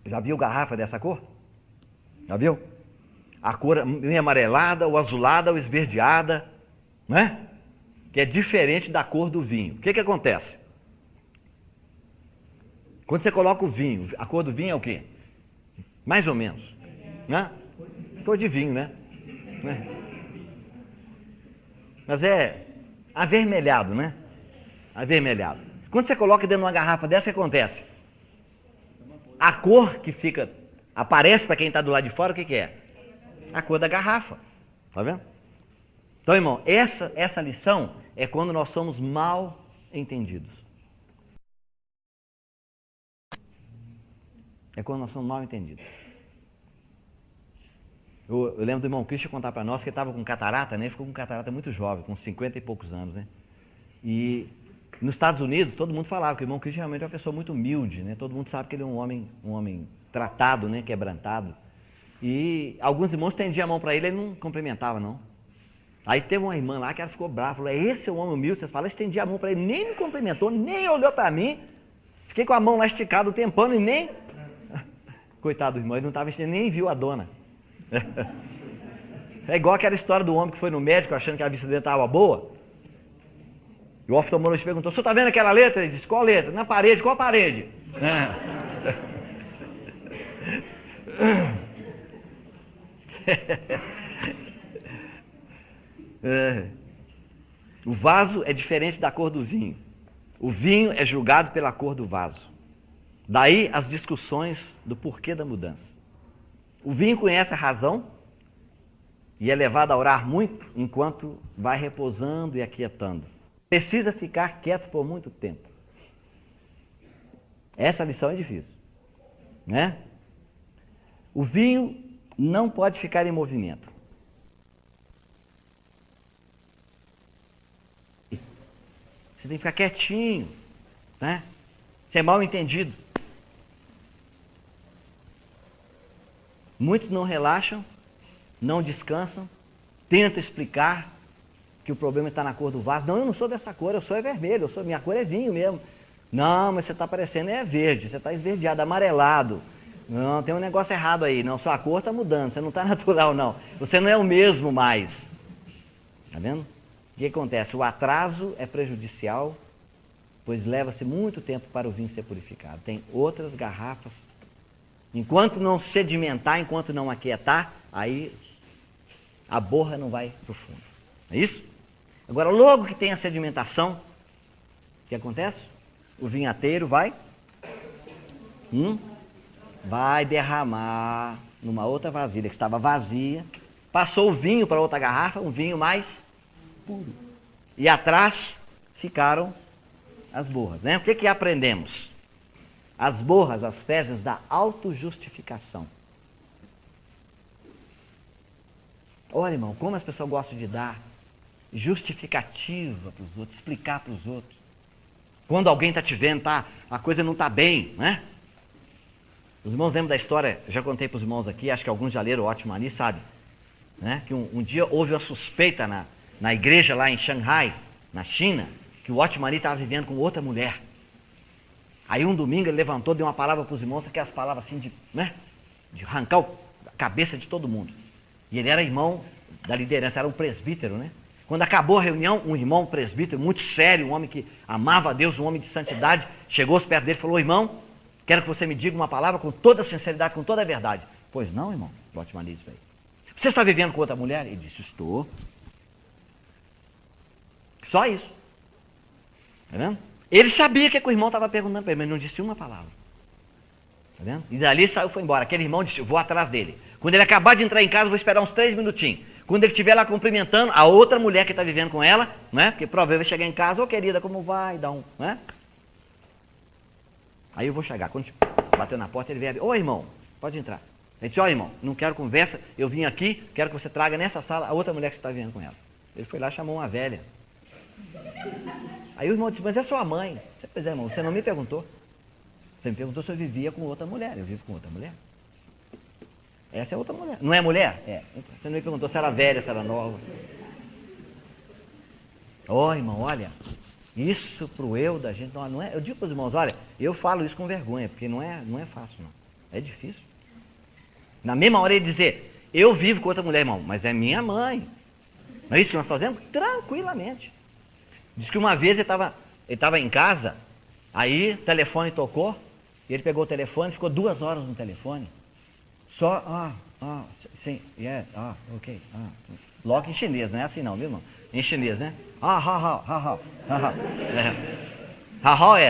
Já viu garrafa dessa cor? Já viu? A cor nem amarelada, ou azulada, ou esverdeada, né? Que é diferente da cor do vinho. O que acontece? Quando você coloca o vinho, a cor do vinho é o quê? Mais ou menos, né? Cor de vinho, né? Mas é avermelhado, né? Avermelhado. Quando você coloca dentro de uma garrafa dessa, o que acontece? A cor que fica, aparece para quem está do lado de fora, o que, que é? A cor da garrafa. Tá vendo? Então, irmão, essa lição é quando nós somos mal entendidos. É quando nós somos mal entendidos. Eu lembro do irmão Christian contar para nós que ele estava com catarata, né? Ele ficou com catarata muito jovem, com 50 e poucos anos, né? E nos Estados Unidos, todo mundo falava que o irmão Christian realmente é uma pessoa muito humilde, né? Todo mundo sabe que ele é um homem tratado, né? Quebrantado. E alguns irmãos estendiam a mão para ele, ele não cumprimentava, não. Aí teve uma irmã lá que ela ficou brava, falou, esse é o homem humilde, vocês falam, estendi a mão para ele, nem me cumprimentou, nem olhou para mim, fiquei com a mão lá esticada o tempão e nem... Coitado do irmão, ele não estava estendendo, nem viu a dona. É igual aquela história do homem que foi no médico achando que a vista dele estava boa. E o oftalmologista perguntou, o senhor está vendo aquela letra? Ele disse, qual letra? Na parede, qual parede? O vaso é diferente da cor do vinho. O vinho é julgado pela cor do vaso. Daí as discussões do porquê da mudança. O vinho conhece a razão e é levado a orar muito enquanto vai repousando e aquietando. Precisa ficar quieto por muito tempo. Essa lição é difícil, né? O vinho não pode ficar em movimento. Você tem que ficar quietinho, né? Você é mal entendido. Muitos não relaxam, não descansam, tentam explicar que o problema está na cor do vaso. Não, eu não sou dessa cor, eu sou vermelho, minha cor é vinho mesmo. Não, mas você está parecendo verde, você está esverdeado, amarelado. Não, tem um negócio errado aí. Não, sua cor está mudando, você não está natural, não. Você não é o mesmo mais. Está vendo? O que acontece? O atraso é prejudicial, pois leva-se muito tempo para o vinho ser purificado. Tem outras garrafas. Enquanto não sedimentar, enquanto não aquietar, aí a borra não vai para o fundo. É isso? Agora, logo que tem a sedimentação, o que acontece? O vinhateiro vai derramar numa outra vasilha que estava vazia, passou o vinho para outra garrafa, um vinho mais puro. E atrás ficaram as borras, né? O que aprendemos? As borras, as fezes da autojustificação. Olha, irmão, como as pessoas gostam de dar justificativa para os outros, explicar para os outros. Quando alguém está te vendo, a coisa não está bem, né? Os irmãos lembram da história, já contei para os irmãos aqui, acho que alguns já leram o Otmani, sabe? Né? Que um dia houve uma suspeita na igreja lá em Shanghai, na China, que o Otmani estava vivendo com outra mulher. Aí um domingo ele levantou, deu uma palavra para os irmãos, aquelas palavras assim de arrancar a cabeça de todo mundo. E ele era irmão da liderança, era um presbítero, né? Quando acabou a reunião, um irmão presbítero, muito sério, um homem que amava a Deus, um homem de santidade, chegou perto dele e falou, irmão, quero que você me diga uma palavra com toda a sinceridade, com toda a verdade. Pois não, irmão, Otmani disse para ele. Você está vivendo com outra mulher? Ele disse, estou. Só isso. Está vendo? Ele sabia que o irmão estava perguntando para ele, mas não disse uma palavra. Está vendo? E dali saiu, foi embora. Aquele irmão disse, eu vou atrás dele. Quando ele acabar de entrar em casa, eu vou esperar uns 3 minutinhos. Quando ele estiver lá cumprimentando a outra mulher que está vivendo com ela, né? Porque provavelmente vai chegar em casa, ô querida, como vai? Dá um, né? Aí eu vou chegar. Quando bateu na porta, ele veio abrir. Ô irmão, pode entrar. Ele disse, ó irmão, não quero conversa, eu vim aqui, quero que você traga nessa sala a outra mulher que está vivendo com ela. Ele foi lá e chamou uma velha. Aí o irmão disse, mas é sua mãe. Pois é, irmão, você não me perguntou. Você me perguntou se eu vivia com outra mulher. Eu vivo com outra mulher. Essa é outra mulher. Não é mulher? É. Então, você não me perguntou se era velha, se era nova. Irmão, olha, isso pro eu da gente, não é. Eu digo para os irmãos, olha, eu falo isso com vergonha, porque não é fácil, não. É difícil. Na mesma hora ele dizer, eu vivo com outra mulher, irmão, mas é minha mãe. Não é isso que nós fazemos? Tranquilamente. Diz que uma vez ele estava em casa, aí o telefone tocou, e ele pegou o telefone, ficou 2 horas no telefone. Só, sim, yeah, ok. Logo em chinês, não é assim não, viu, irmão? Em chinês, né?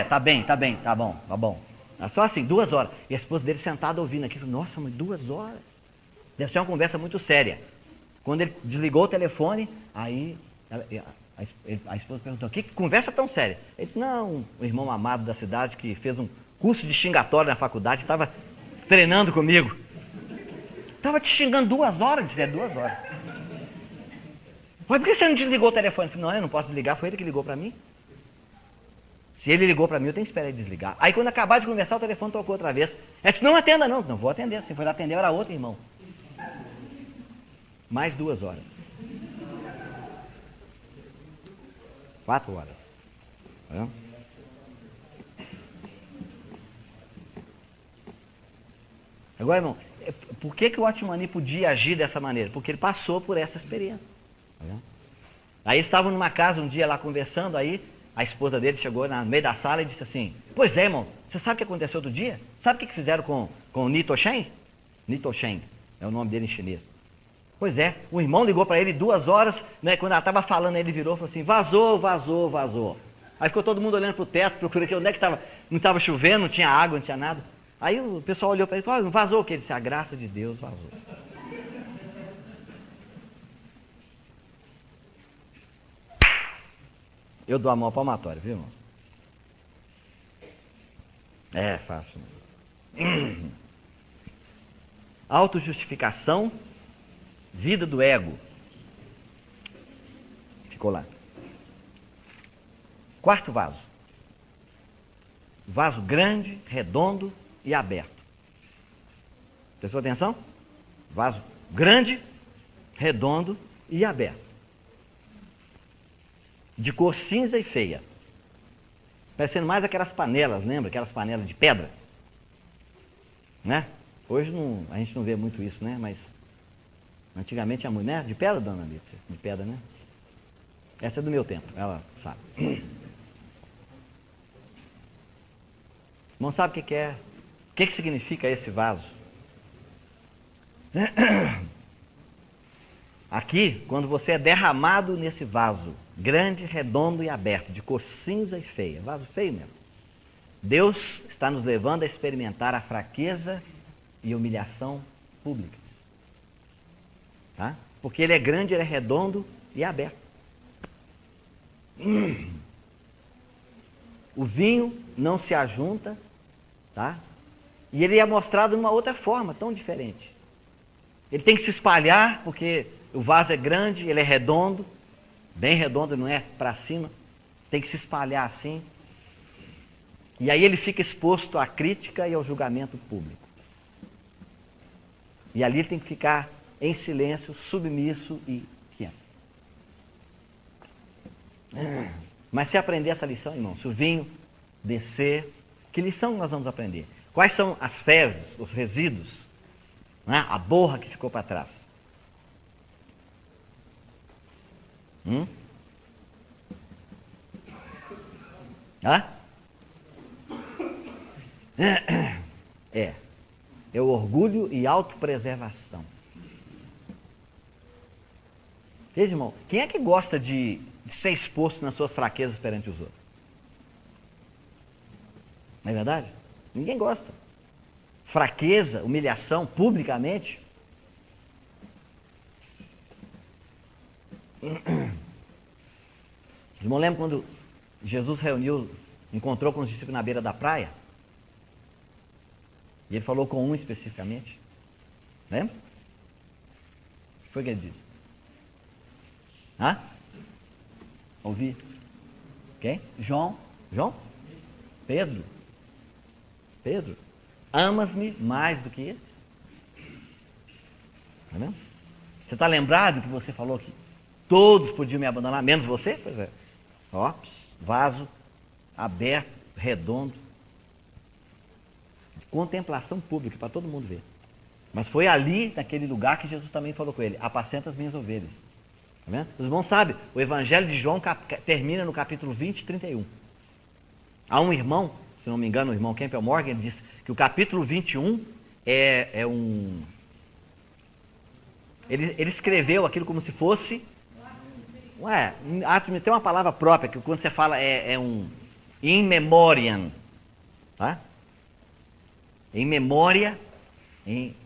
Tá bem, tá bom. Só assim, 2 horas. E a esposa dele sentada ouvindo aquilo, nossa, mas 2 horas? Deve ser uma conversa muito séria. Quando ele desligou o telefone, aí a esposa perguntou, que conversa tão séria? Ele disse, não, um irmão amado da cidade que fez um curso de xingatório na faculdade, estava treinando comigo. Estava te xingando 2 horas, disse, 2 horas. Mas por que você não desligou o telefone? Eu falei, não, eu não posso desligar, foi ele que ligou para mim. Se ele ligou para mim, eu tenho que esperar ele desligar. Aí quando acabar de conversar, o telefone tocou outra vez. Ele disse, não atenda não. Não vou atender, se for atender era outro irmão. Mais 2 horas. 4 horas. Tá? Agora, irmão, por que o Otmani podia agir dessa maneira? Porque ele passou por essa experiência. Tá? Aí eles estavam numa casa um dia lá conversando, aí a esposa dele chegou no meio da sala e disse assim, pois é, irmão, você sabe o que aconteceu outro dia? Sabe o que fizeram com o Nito Shen? Nito Shen, é o nome dele em chinês. Pois é, o irmão ligou para ele 2 horas, né, quando ela estava falando, ele virou e falou assim, vazou. Aí ficou todo mundo olhando para o teto, procurando onde é que estava, não estava chovendo, não tinha água, não tinha nada. Aí o pessoal olhou para ele e falou, vazou o que? Ele disse, a graça de Deus vazou. Eu dou a mão palmatória, viu, irmão? É fácil. Autojustificação, vida do ego. Ficou lá. 4º vaso. Vaso grande, redondo e aberto. Prestou atenção? Vaso grande, redondo e aberto. De cor cinza e feia. Parecendo mais aquelas panelas, lembra? Aquelas panelas de pedra. Né? Hoje a gente não vê muito isso, né? Mas antigamente a mulher, de pedra, dona Alice? De pedra, né? Essa é do meu tempo, ela sabe. Não sabe o que é? O que significa esse vaso? Aqui, quando você é derramado nesse vaso, grande, redondo e aberto, de cor cinza e feia, vaso feio mesmo, Deus está nos levando a experimentar a fraqueza e humilhação pública. Tá? Porque ele é grande, ele é redondo e aberto. O vinho não se ajunta, tá? E ele é mostrado de uma outra forma, tão diferente. Ele tem que se espalhar, porque o vaso é grande, ele é redondo, bem redondo, não é para cima, tem que se espalhar assim. E aí ele fica exposto à crítica e ao julgamento público. E ali ele tem que ficar em silêncio, submisso e quieto. Mas se aprender essa lição, irmão, se o vinho descer, que lição nós vamos aprender? Quais são as fezes, os resíduos, né? A borra que ficou para trás? É o orgulho e autopreservação. Veja, irmão, quem é que gosta de ser exposto nas suas fraquezas perante os outros? Não é verdade? Ninguém gosta. Fraqueza, humilhação, publicamente. Irmão, lembra quando Jesus encontrou com os discípulos na beira da praia? E ele falou com um especificamente. Lembra? O que foi que ele disse? Ouvi. Quem? João? Pedro? Amas-me mais do que esse? Tá vendo? Você está lembrado que você falou que todos podiam me abandonar, menos você? Pois é. Vaso aberto, redondo. Contemplação pública, para todo mundo ver. Mas foi ali, naquele lugar, que Jesus também falou com ele: apacenta as minhas ovelhas. Tá vendo? Os irmãos sabem, o Evangelho de João termina no capítulo 20 e 31. Há um irmão, se não me engano, o irmão Campbell Morgan, ele diz que o capítulo 21 é Ele escreveu aquilo como se fosse... Atos tem uma palavra própria, que quando você fala é um in memoriam, tá? Em memória,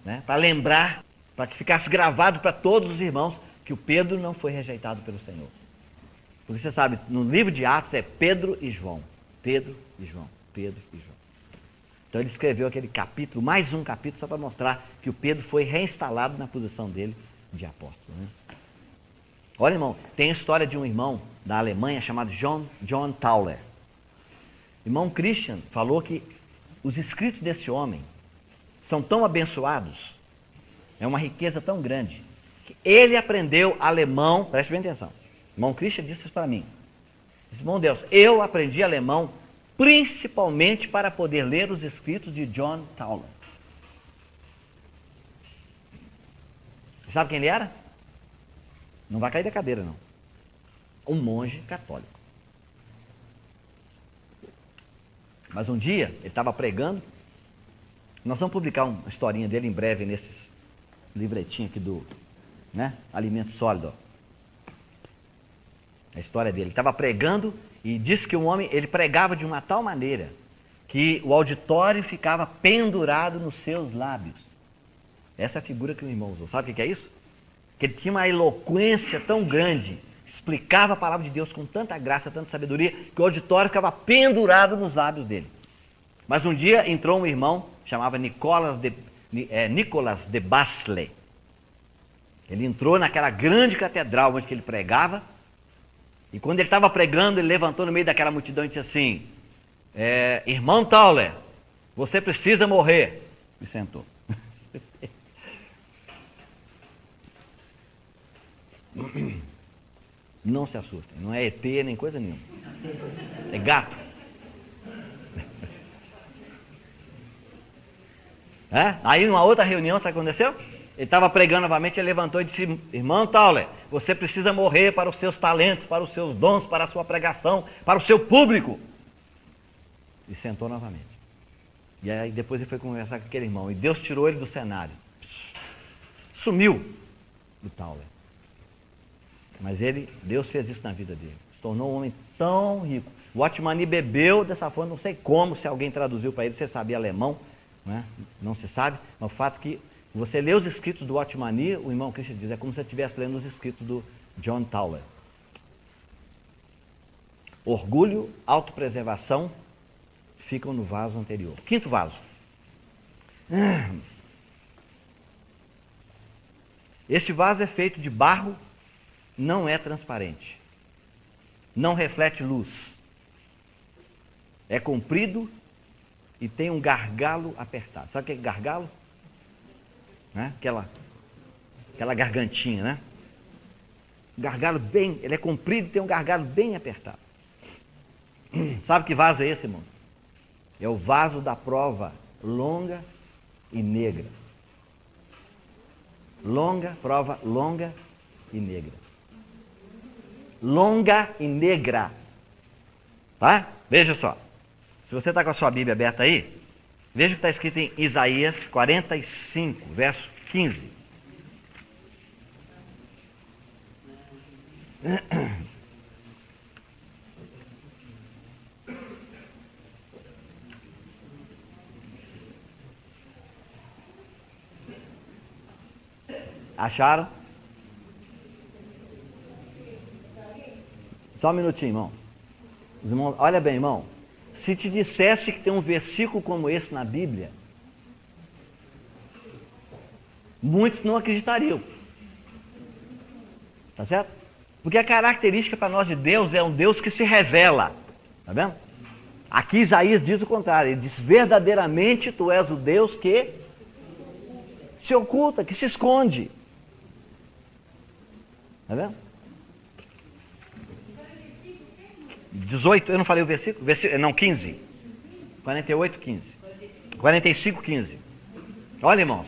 né? Para lembrar, para que ficasse gravado para todos os irmãos que o Pedro não foi rejeitado pelo Senhor. Porque você sabe, no livro de Atos é Pedro e João. Pedro e João. Pedro e João. Então ele escreveu aquele capítulo, mais um capítulo, só para mostrar que o Pedro foi reinstalado na posição dele de apóstolo, né? Olha, irmão, tem a história de um irmão da Alemanha chamado John Tauler. Irmão Christian falou que os escritos desse homem são tão abençoados, é uma riqueza tão grande, que ele aprendeu alemão, preste bem atenção. Irmão Christian disse isso para mim. Disse, irmão Deus, eu aprendi alemão principalmente para poder ler os escritos de John Tauler. Sabe quem ele era? Não vai cair da cadeira, não. Um monge católico. Mas um dia, ele estava pregando. Nós vamos publicar uma historinha dele em breve nesses livretinhos aqui do, né, Alimento Sólido. A história dele. Ele estava pregando e disse que um homem, ele pregava de uma tal maneira que o auditório ficava pendurado nos seus lábios. Essa é a figura que o irmão usou. Sabe o que é isso? Que ele tinha uma eloquência tão grande, explicava a palavra de Deus com tanta graça, tanta sabedoria, que o auditório ficava pendurado nos lábios dele. Mas um dia entrou um irmão, chamava Nicolas de Basley. Ele entrou naquela grande catedral onde ele pregava, e quando ele estava pregando, ele levantou no meio daquela multidão e disse assim, irmão Tauler, você precisa morrer. E sentou. Não se assustem, não é ET nem coisa nenhuma. É gato. Aí numa outra reunião, sabe o que aconteceu? Ele estava pregando novamente, ele levantou e disse, irmão Tauler, você precisa morrer para os seus talentos, para os seus dons, para a sua pregação, para o seu público. E sentou novamente. E aí depois ele foi conversar com aquele irmão, e Deus tirou ele do cenário. Sumiu o Tauler. Mas Deus fez isso na vida dele. Se tornou um homem tão rico. O Otmani bebeu dessa forma, não sei como, se alguém traduziu para ele, você sabia alemão, né? Não se sabe, mas o fato é que você lê os escritos do Otmani, o irmão Christian diz, é como se você estivesse lendo os escritos do John Tauler. Orgulho, autopreservação ficam no vaso anterior. Quinto vaso. Este vaso é feito de barro, não é transparente, não reflete luz, é comprido e tem um gargalo apertado. Sabe o que é gargalo? Né? Aquela gargantinha, né? Gargalo bem, ele é comprido e tem um gargalo bem apertado. Sabe que vaso é esse, irmão? É o vaso da prova longa e negra. Prova longa e negra. Longa e negra. Tá? Veja só. Se você está com a sua Bíblia aberta aí, veja o que está escrito em Isaías 45, verso 15. Acharam? Só um minutinho, irmão. Os irmãos, olha bem, irmão. Se te dissesse que tem um versículo como esse na Bíblia, muitos não acreditariam. Tá certo? Porque a característica para nós de Deus é um Deus que se revela. Tá vendo? Aqui Isaías diz o contrário. Ele diz, verdadeiramente tu és o Deus que se oculta, que se esconde. Tá vendo? 18, eu não falei o versículo? Não, 15. 48, 15. 45, 15. Olha, irmãos.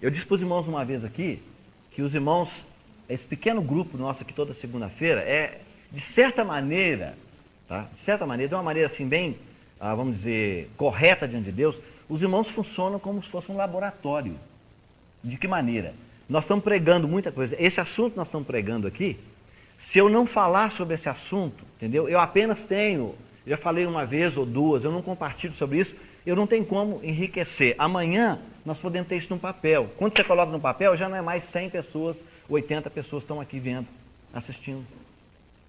Eu disse para os irmãos uma vez aqui que os irmãos, esse pequeno grupo nosso aqui toda segunda-feira, de certa maneira, tá? De certa maneira, de uma maneira assim bem, vamos dizer, correta diante de Deus, os irmãos funcionam como se fosse um laboratório. De que maneira? Nós estamos pregando muita coisa. Esse assunto que nós estamos pregando aqui, se eu não falar sobre esse assunto, entendeu? Eu apenas tenho, já falei uma vez ou duas, eu não compartilho sobre isso, eu não tenho como enriquecer. Amanhã nós podemos ter isso num papel. Quando você coloca no papel, já não é mais 100 pessoas, 80 pessoas estão aqui vendo, assistindo.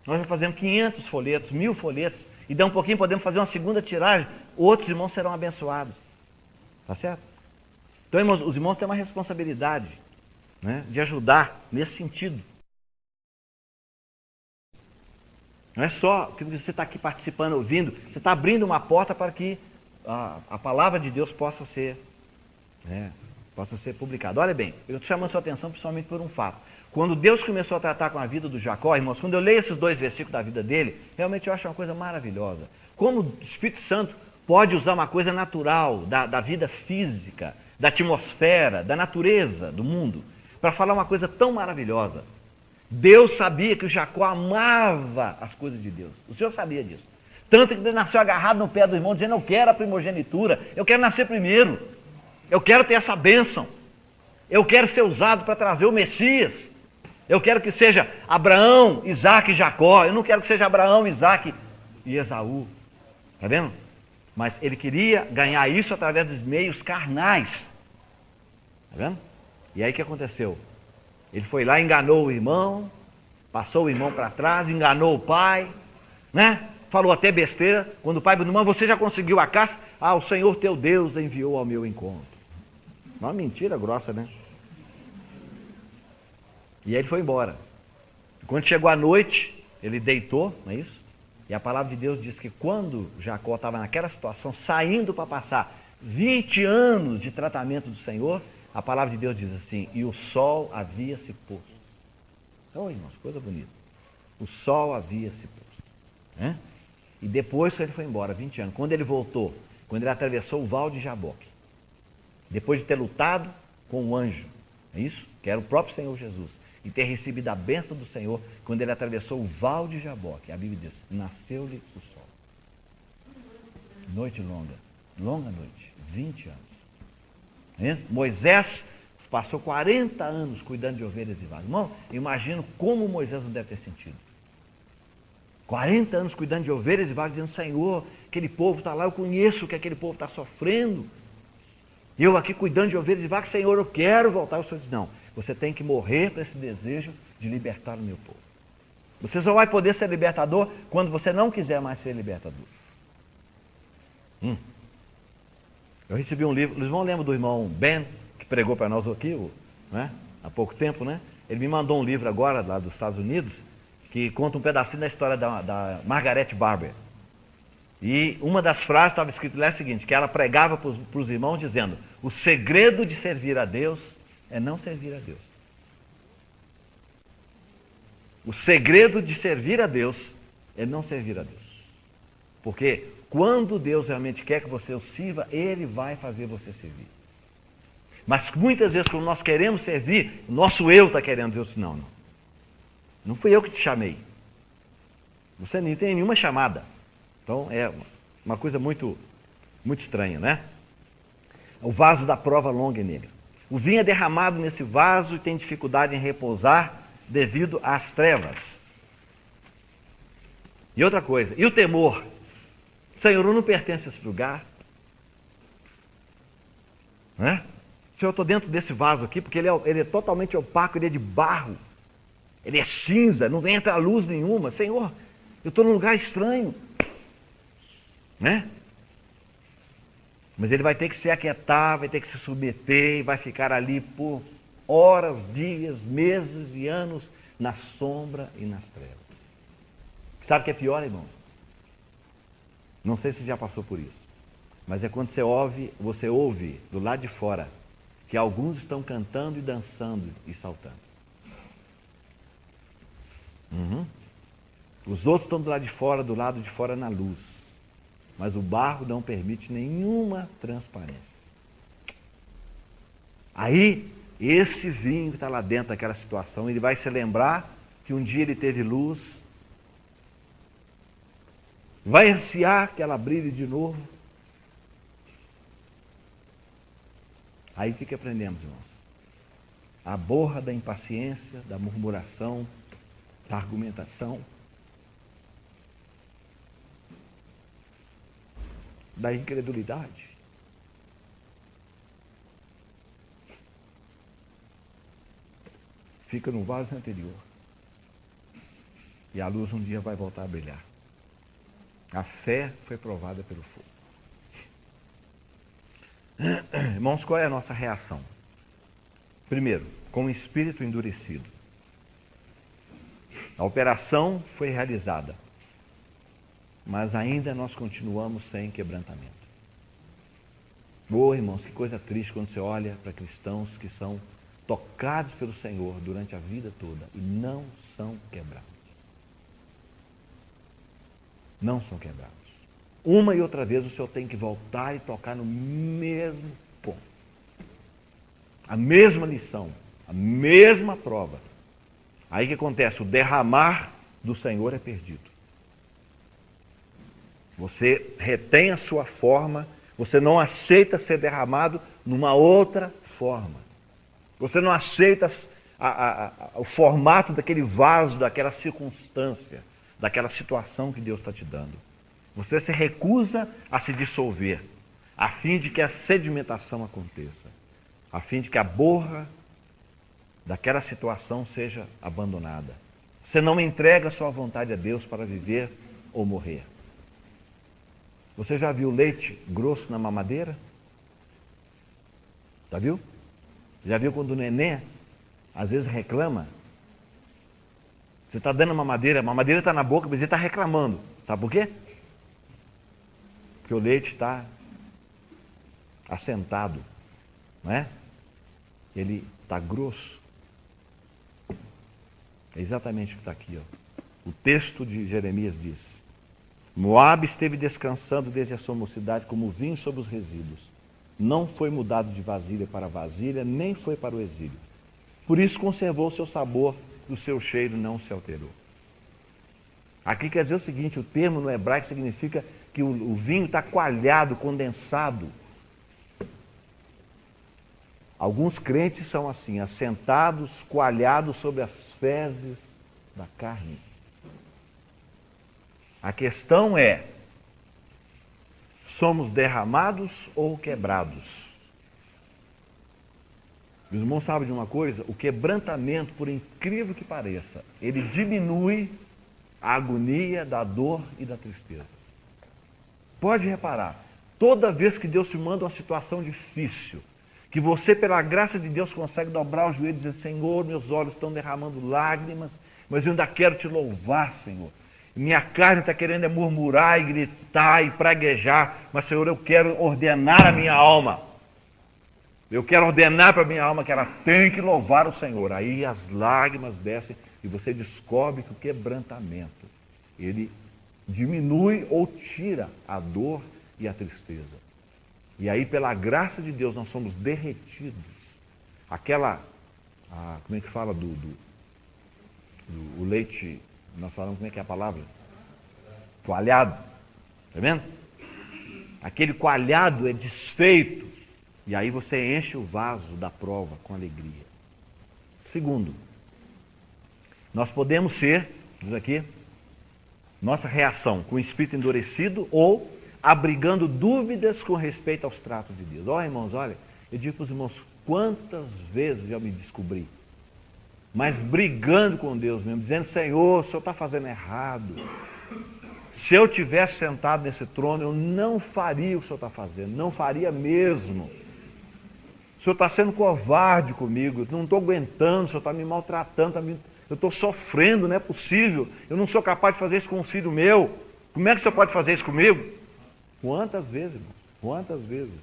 Nós já fazemos 500 folhetos, 1000 folhetos, e dá um pouquinho, podemos fazer uma segunda tiragem, outros irmãos serão abençoados. Tá certo? Então, irmãos, os irmãos têm uma responsabilidade, né, de ajudar nesse sentido. Não é só que você está aqui participando, ouvindo, você está abrindo uma porta para que a palavra de Deus possa ser publicada. Olha bem, eu estou chamando sua atenção principalmente por um fato. Quando Deus começou a tratar com a vida do Jacó, irmãos, quando eu leio esses 2 versículos da vida dele, realmente eu acho uma coisa maravilhosa. Como o Espírito Santo pode usar uma coisa natural, da vida física, da atmosfera, da natureza, do mundo, para falar uma coisa tão maravilhosa. Deus sabia que o Jacó amava as coisas de Deus. O Senhor sabia disso. Tanto que ele nasceu agarrado no pé do irmão, dizendo: eu quero a primogenitura, eu quero nascer primeiro, eu quero ter essa bênção, eu quero ser usado para trazer o Messias, eu quero que seja Abraão, Isaac e Jacó, eu não quero que seja Abraão, Isaac e Esaú. Está vendo? Mas ele queria ganhar isso através dos meios carnais. Está vendo? E aí o que aconteceu? Ele foi lá, enganou o irmão, passou o irmão para trás, enganou o pai, né? Falou até besteira. Quando o pai do irmão: você já conseguiu a caça? Ah, o Senhor teu Deus enviou ao meu encontro. Uma mentira grossa, né? E aí ele foi embora. Quando chegou a noite, ele deitou, não é isso? E a palavra de Deus diz que quando Jacó estava naquela situação, saindo para passar 20 anos de tratamento do Senhor, a palavra de Deus diz assim: e o sol havia se posto. Então, irmãos, coisa bonita. O sol havia se posto, né? E depois ele foi embora, 20 anos. Quando ele voltou, quando ele atravessou o val de Jaboque, depois de ter lutado com o anjo, é isso? Que era o próprio Senhor Jesus, e ter recebido a bênção do Senhor, quando ele atravessou o val de Jaboque, a Bíblia diz: nasceu-lhe o sol. Noite longa, longa noite, 20 anos. Moisés passou 40 anos cuidando de ovelhas e vagas. Irmão, imagino como Moisés não deve ter sentido. 40 anos cuidando de ovelhas e vagas, dizendo: Senhor, aquele povo está lá, eu conheço o que aquele povo está sofrendo. Eu aqui cuidando de ovelhas e vagas, Senhor, eu quero voltar. O Senhor diz: não, você tem que morrer para esse desejo de libertar o meu povo. Você só vai poder ser libertador quando você não quiser mais ser libertador. Eu recebi um livro, vocês vão lembrar do irmão Ben, que pregou para nós aqui, né, há pouco tempo, né? Ele me mandou um livro agora, lá dos Estados Unidos, que conta um pedacinho da história da Margaret Barber. E uma das frases estava escrito lá é a seguinte, que ela pregava para os irmãos dizendo: o segredo de servir a Deus é não servir a Deus. O segredo de servir a Deus é não servir a Deus. Porque quando Deus realmente quer que você o sirva, Ele vai fazer você servir. Mas muitas vezes, quando nós queremos servir, o nosso eu está querendo. Deus diz: não. Não fui eu que te chamei. Você nem tem nenhuma chamada. Então é uma coisa muito, muito estranha, né? O vaso da prova longa nele. O vinho é derramado nesse vaso e tem dificuldade em repousar devido às trevas. E outra coisa, e o temor? Senhor, eu não pertenço a esse lugar. Né? Senhor, eu estou dentro desse vaso aqui, porque ele é totalmente opaco, ele é de barro. Ele é cinza, não entra luz nenhuma. Senhor, eu estou num lugar estranho. Né? Mas ele vai ter que se aquietar, vai ter que se submeter, e vai ficar ali por horas, dias, meses e anos na sombra e nas trevas. Sabe o que é pior, irmão? Não sei se já passou por isso, mas é quando você ouve do lado de fora que alguns estão cantando e dançando e saltando. Os outros estão do lado de fora na luz. Mas o barro não permite nenhuma transparência. Aí, esse vinho que está lá dentro daquela situação, ele vai se lembrar que um dia ele teve luz, vai ansiar que ela brilhe de novo, Aí o que aprendemos, irmãos? A borra da impaciência, da murmuração, da argumentação, da incredulidade. Fica no vaso anterior. E a luz um dia vai voltar a brilhar. A fé foi provada pelo fogo. Irmãos, qual é a nossa reação? Primeiro, com o espírito endurecido. A operação foi realizada, mas ainda nós continuamos sem quebrantamento. Irmãos, que coisa triste quando você olha para cristãos que são tocados pelo Senhor durante a vida toda e não são quebrados. Não são quebrados. Uma e outra vez o Senhor tem que voltar e tocar no mesmo ponto. A mesma lição, a mesma prova. Aí o que acontece? O derramar do Senhor é perdido. Você retém a sua forma, você não aceita ser derramado numa outra forma. Você não aceita o formato daquele vaso, daquela circunstância, daquela situação que Deus está te dando. Você se recusa a se dissolver, a fim de que a sedimentação aconteça, a fim de que a borra daquela situação seja abandonada. Você não entrega a sua vontade a Deus para viver ou morrer. Você já viu leite grosso na mamadeira? Já viu? Já viu quando o neném às vezes reclama? Você está dando a mamadeira está na boca, mas ele está reclamando. Sabe por quê? Porque o leite está assentado, não é? Ele está grosso. É exatamente o que está aqui, ó. O texto de Jeremias diz: Moabe esteve descansando desde a sua mocidade como vinho sobre os resíduos. Não foi mudado de vasilha para vasilha, nem foi para o exílio. Por isso conservou o seu sabor, e o seu cheiro não se alterou. Aqui quer dizer o seguinte, o termo no hebraico significa que o vinho está coalhado, condensado. Alguns crentes são assim, assentados, coalhados sobre as fezes da carne. A questão é, somos derramados ou quebrados? Os irmãos sabem de uma coisa? O quebrantamento, por incrível que pareça, ele diminui a agonia da dor e da tristeza. Pode reparar, toda vez que Deus te manda uma situação difícil, que você, pela graça de Deus, consegue dobrar os joelhos e dizer: Senhor, meus olhos estão derramando lágrimas, mas eu ainda quero te louvar, Senhor. Minha carne está querendo murmurar e gritar e praguejar, mas, Senhor, eu quero ordenar a minha alma. Eu quero ordenar para a minha alma que ela tem que louvar o Senhor. Aí as lágrimas descem e você descobre que o quebrantamento, ele diminui ou tira a dor e a tristeza. E aí, pela graça de Deus, nós somos derretidos. Como é que fala do leite, nós falamos, como é que é a palavra? Coalhado. Está vendo? Aquele coalhado é desfeito. E aí você enche o vaso da prova com alegria. Segundo, nós podemos ser, diz aqui, nossa reação com o espírito endurecido ou abrigando dúvidas com respeito aos tratos de Deus. Irmãos, olha, eu digo para os irmãos, quantas vezes eu me descobri, mas brigando com Deus mesmo, dizendo: Senhor, o Senhor está fazendo errado. Se eu tivesse sentado nesse trono, eu não faria o que o Senhor está fazendo, não faria mesmo. O Senhor está sendo covarde comigo, eu não estou aguentando, o Senhor está me maltratando, eu estou sofrendo, não é possível, eu não sou capaz de fazer isso com um filho meu. Como é que o Senhor pode fazer isso comigo? Quantas vezes, irmão? Quantas vezes?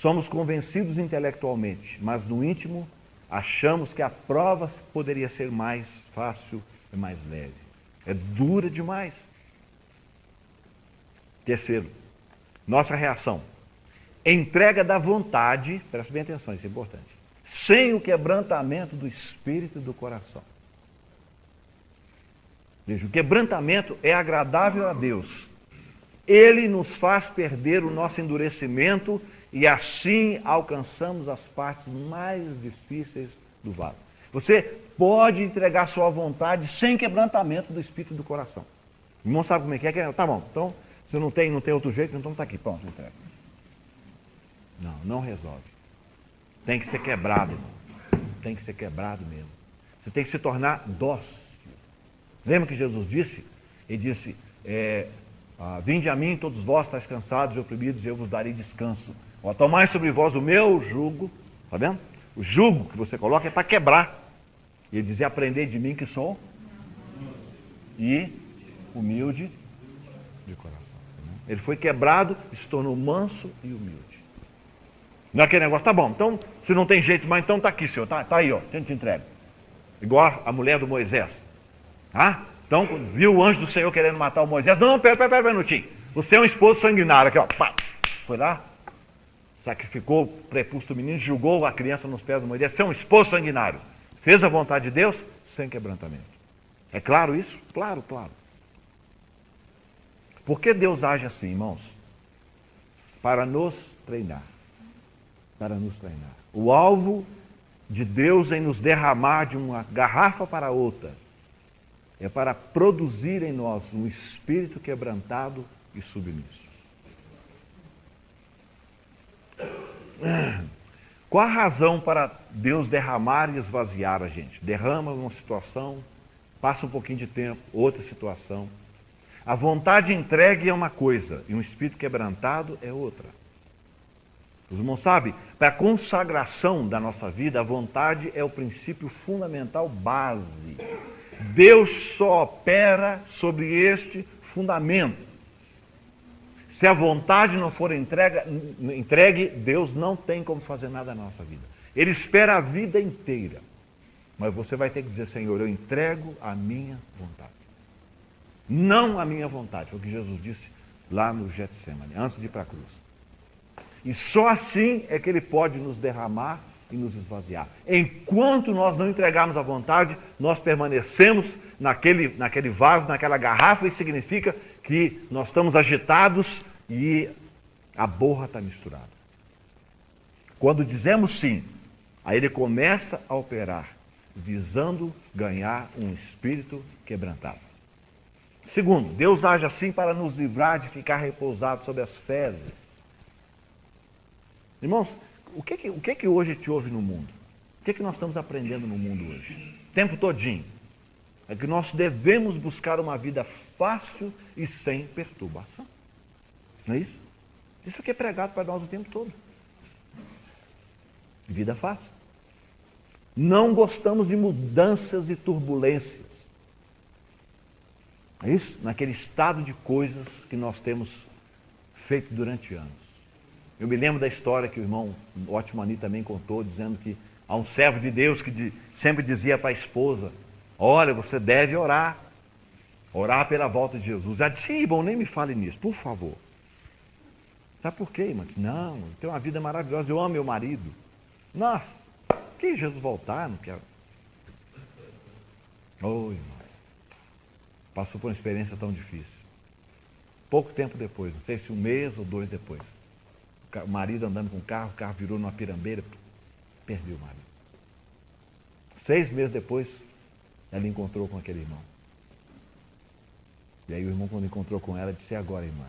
Somos convencidos intelectualmente, mas no íntimo achamos que a prova poderia ser mais fácil e mais leve. É dura demais. Terceiro, nossa reação: entrega da vontade, preste bem atenção, isso é importante, sem o quebrantamento do espírito e do coração. Veja, o quebrantamento é agradável a Deus. Ele nos faz perder o nosso endurecimento e assim alcançamos as partes mais difíceis do vale. Você pode entregar sua vontade sem quebrantamento do espírito e do coração. O irmão sabe como é que é? Tá bom, então, se não tem outro jeito, então está aqui, pronto, entrega. Não resolve. Tem que ser quebrado, irmão. Tem que ser quebrado mesmo. Você tem que se tornar dócil. Lembra que Jesus disse? Ele disse, vinde a mim todos vós estáis cansados e oprimidos, e eu vos darei descanso. Tomai sobre vós o meu jugo, tá vendo? O jugo que você coloca é para quebrar. E ele dizia, aprendei de mim que sou e humilde de coração. Ele foi quebrado e se tornou manso e humilde. Não é aquele negócio, tá bom, então, se não tem jeito mais, então tá aqui, senhor, tá aí, ó, a gente entrega. Igual a mulher do Moisés. Então, viu o anjo do Senhor querendo matar o Moisés. Não, pera um minutinho. Você é um esposo sanguinário aqui, ó. Pá. Foi lá, sacrificou o prepúcio do menino, julgou a criança nos pés do Moisés. Você é um esposo sanguinário. Fez a vontade de Deus sem quebrantamento. É claro isso? Claro. Por que Deus age assim, irmãos? Para nos treinar. O alvo de Deus em nos derramar de uma garrafa para outra é para produzir em nós um espírito quebrantado e submisso. Qual a razão para Deus derramar e esvaziar a gente? Derrama uma situação, passa um pouquinho de tempo, outra situação. A vontade entregue é uma coisa e um espírito quebrantado é outra. Os irmãos sabem, para a consagração da nossa vida, a vontade é o princípio fundamental base. Deus só opera sobre este fundamento. Se a vontade não for entregue, Deus não tem como fazer nada na nossa vida. Ele espera a vida inteira. Mas você vai ter que dizer, Senhor, eu entrego a minha vontade. Não a minha vontade, foi o que Jesus disse lá no Getsemane, antes de ir para a cruz. E só assim é que ele pode nos derramar e nos esvaziar. Enquanto nós não entregarmos a vontade, nós permanecemos naquele vaso, naquela garrafa, e significa que nós estamos agitados e a borra está misturada. Quando dizemos sim, aí ele começa a operar, visando ganhar um espírito quebrantado. Segundo, Deus age assim para nos livrar de ficar repousado sobre as fezes. Irmãos, o que hoje te ouve no mundo? O que nós estamos aprendendo no mundo hoje? O tempo todinho. É que nós devemos buscar uma vida fácil e sem perturbação. Não é isso? Isso aqui é pregado para nós o tempo todo. Vida fácil. Não gostamos de mudanças e turbulências. É isso? Naquele estado de coisas que nós temos feito durante anos. Eu me lembro da história que o irmão Otmani também contou, dizendo que há um servo de Deus que sempre dizia para a esposa, olha, você deve orar pela volta de Jesus. Ela disse, irmão, nem me fale nisso, por favor. Sabe por quê, irmão? Não, eu tenho uma vida maravilhosa, eu amo meu marido. Nossa, que Jesus voltar, não quero. Oi, irmão. Passou por uma experiência tão difícil. Pouco tempo depois, não sei se um mês ou 2 depois, o marido andando com o carro virou numa pirambeira, perdeu o marido. 6 meses depois, ela encontrou com aquele irmão. E aí o irmão, quando encontrou com ela, disse, e agora, irmã?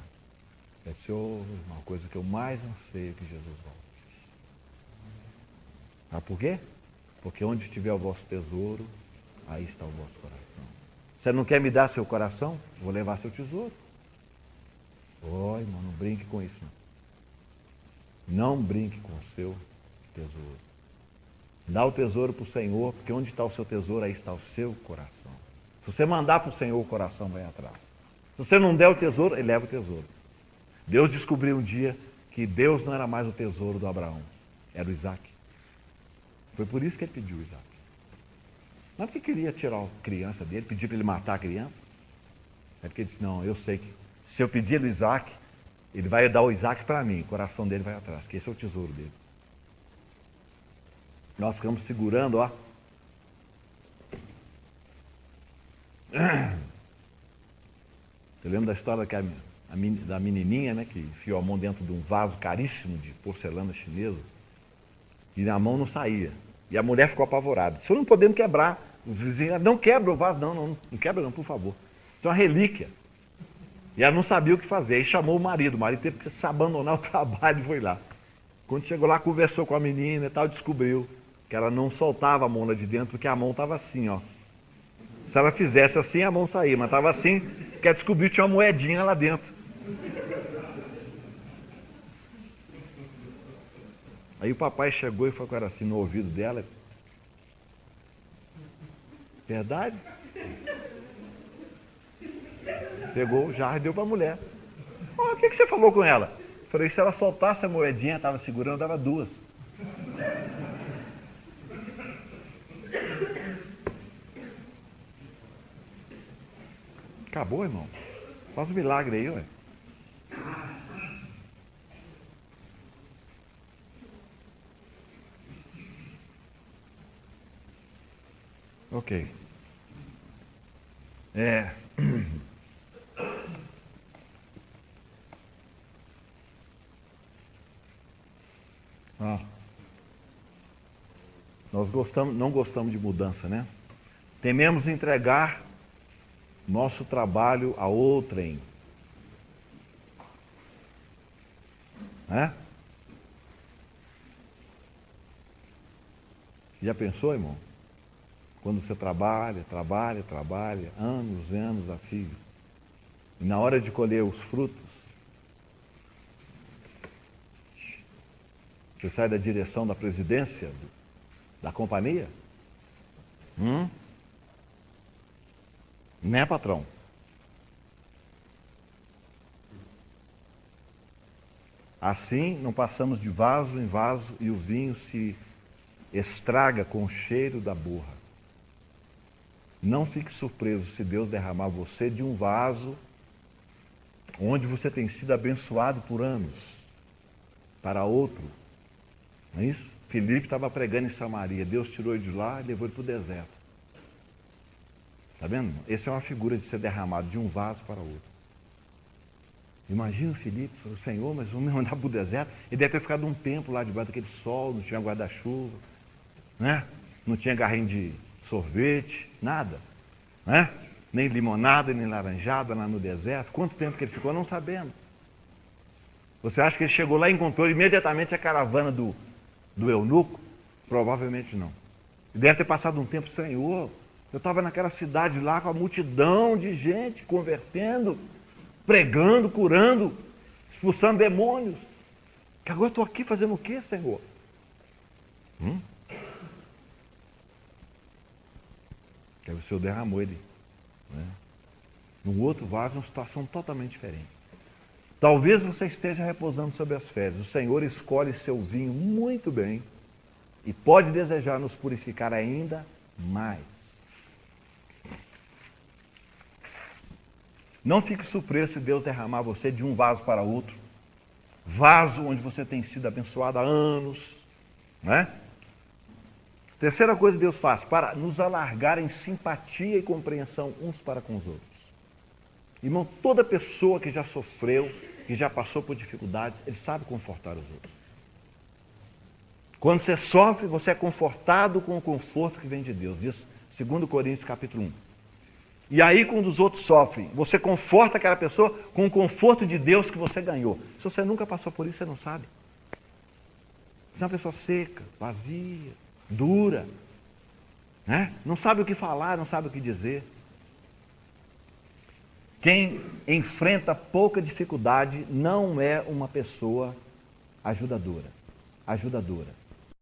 Ela disse, irmão, a coisa que eu mais anseio é que Jesus volte. Sabe por quê? Porque onde estiver o vosso tesouro, aí está o vosso coração. Você não quer me dar seu coração? Vou levar seu tesouro. Irmão, não brinque com isso, não. Não brinque com o seu tesouro. Dá o tesouro para o Senhor, porque onde está o seu tesouro, aí está o seu coração. Se você mandar para o Senhor, o coração vai atrás. Se você não der o tesouro, ele leva o tesouro. Deus descobriu um dia que Deus não era mais o tesouro do Abraão, era o Isaac. Foi por isso que ele pediu o Isaac. Não é porque queria tirar a criança dele, pedir para ele matar a criança. É porque ele disse, não, eu sei que se eu pedir o Isaac, ele vai dar o Isaac para mim, o coração dele vai atrás, que esse é o tesouro dele. Nós ficamos segurando, ó. Você lembra da história que a da menininha, né, que enfiou a mão dentro de um vaso caríssimo de porcelana chinesa, e a mão não saía. E a mulher ficou apavorada. Isso não podemos quebrar. Os vizinhos, não quebra o vaso, não quebra não, por favor. Isso é uma relíquia. E ela não sabia o que fazer. Aí chamou o marido teve que se abandonar o trabalho e foi lá. Quando chegou lá, conversou com a menina e tal, descobriu que ela não soltava a mão lá de dentro, porque a mão estava assim, ó. Se ela fizesse assim, a mão saía, mas estava assim, quer descobrir que tinha uma moedinha lá dentro. Aí o papai chegou e falou com ela assim no ouvido dela: verdade? Pegou o jarro e deu para a mulher. O que você falou com ela? Falei, se ela soltasse a moedinha, estava segurando, dava 2. Acabou, irmão. Faz um milagre aí, ué. Ok. Nós não gostamos de mudança, né? Tememos entregar nosso trabalho a outrem. Né? Já pensou, irmão? Quando você trabalha, anos e anos a fio, e na hora de colher os frutos, você sai da direção da presidência da companhia? Né, patrão? Assim, não passamos de vaso em vaso e o vinho se estraga com o cheiro da borra. Não fique surpreso se Deus derramar você de um vaso onde você tem sido abençoado por anos para outro. Não é isso? Filipe estava pregando em Samaria. Deus tirou ele de lá e levou ele para o deserto. Está vendo? Essa é uma figura de ser derramado de um vaso para outro. Imagina o Filipe, falou: Senhor, mas vamos me mandar para o deserto. Ele deve ter ficado um tempo lá debaixo daquele sol, não tinha guarda-chuva, né? Não tinha garrinho de sorvete, nada, né? Nem limonada, nem laranjada lá no deserto. Quanto tempo que ele ficou? Não sabemos. Você acha que ele chegou lá e encontrou imediatamente a caravana do eunuco? Provavelmente não. Ele deve ter passado um tempo: Senhor, eu estava naquela cidade lá com a multidão de gente convertendo, pregando, curando, expulsando demônios. Que agora estou aqui fazendo o quê, Senhor? Que o Senhor derramou ele, né? Num outro vaso, uma situação totalmente diferente. Talvez você esteja repousando sobre as fezes. O Senhor escolhe seu vinho muito bem e pode desejar nos purificar ainda mais. Não fique surpreso se Deus derramar você de um vaso para outro. Vaso onde você tem sido abençoado há anos, né? Terceira coisa que Deus faz, para nos alargar em simpatia e compreensão uns para com os outros. Irmão, toda pessoa que já sofreu, que já passou por dificuldades, ele sabe confortar os outros. Quando você sofre, você é confortado com o conforto que vem de Deus. Diz 2 Coríntios capítulo 1. E aí, quando os outros sofrem, você conforta aquela pessoa com o conforto de Deus que você ganhou. Se você nunca passou por isso, você não sabe. Você é uma pessoa seca, vazia, dura, né? Não sabe o que falar, não sabe o que dizer. Quem enfrenta pouca dificuldade não é uma pessoa ajudadora.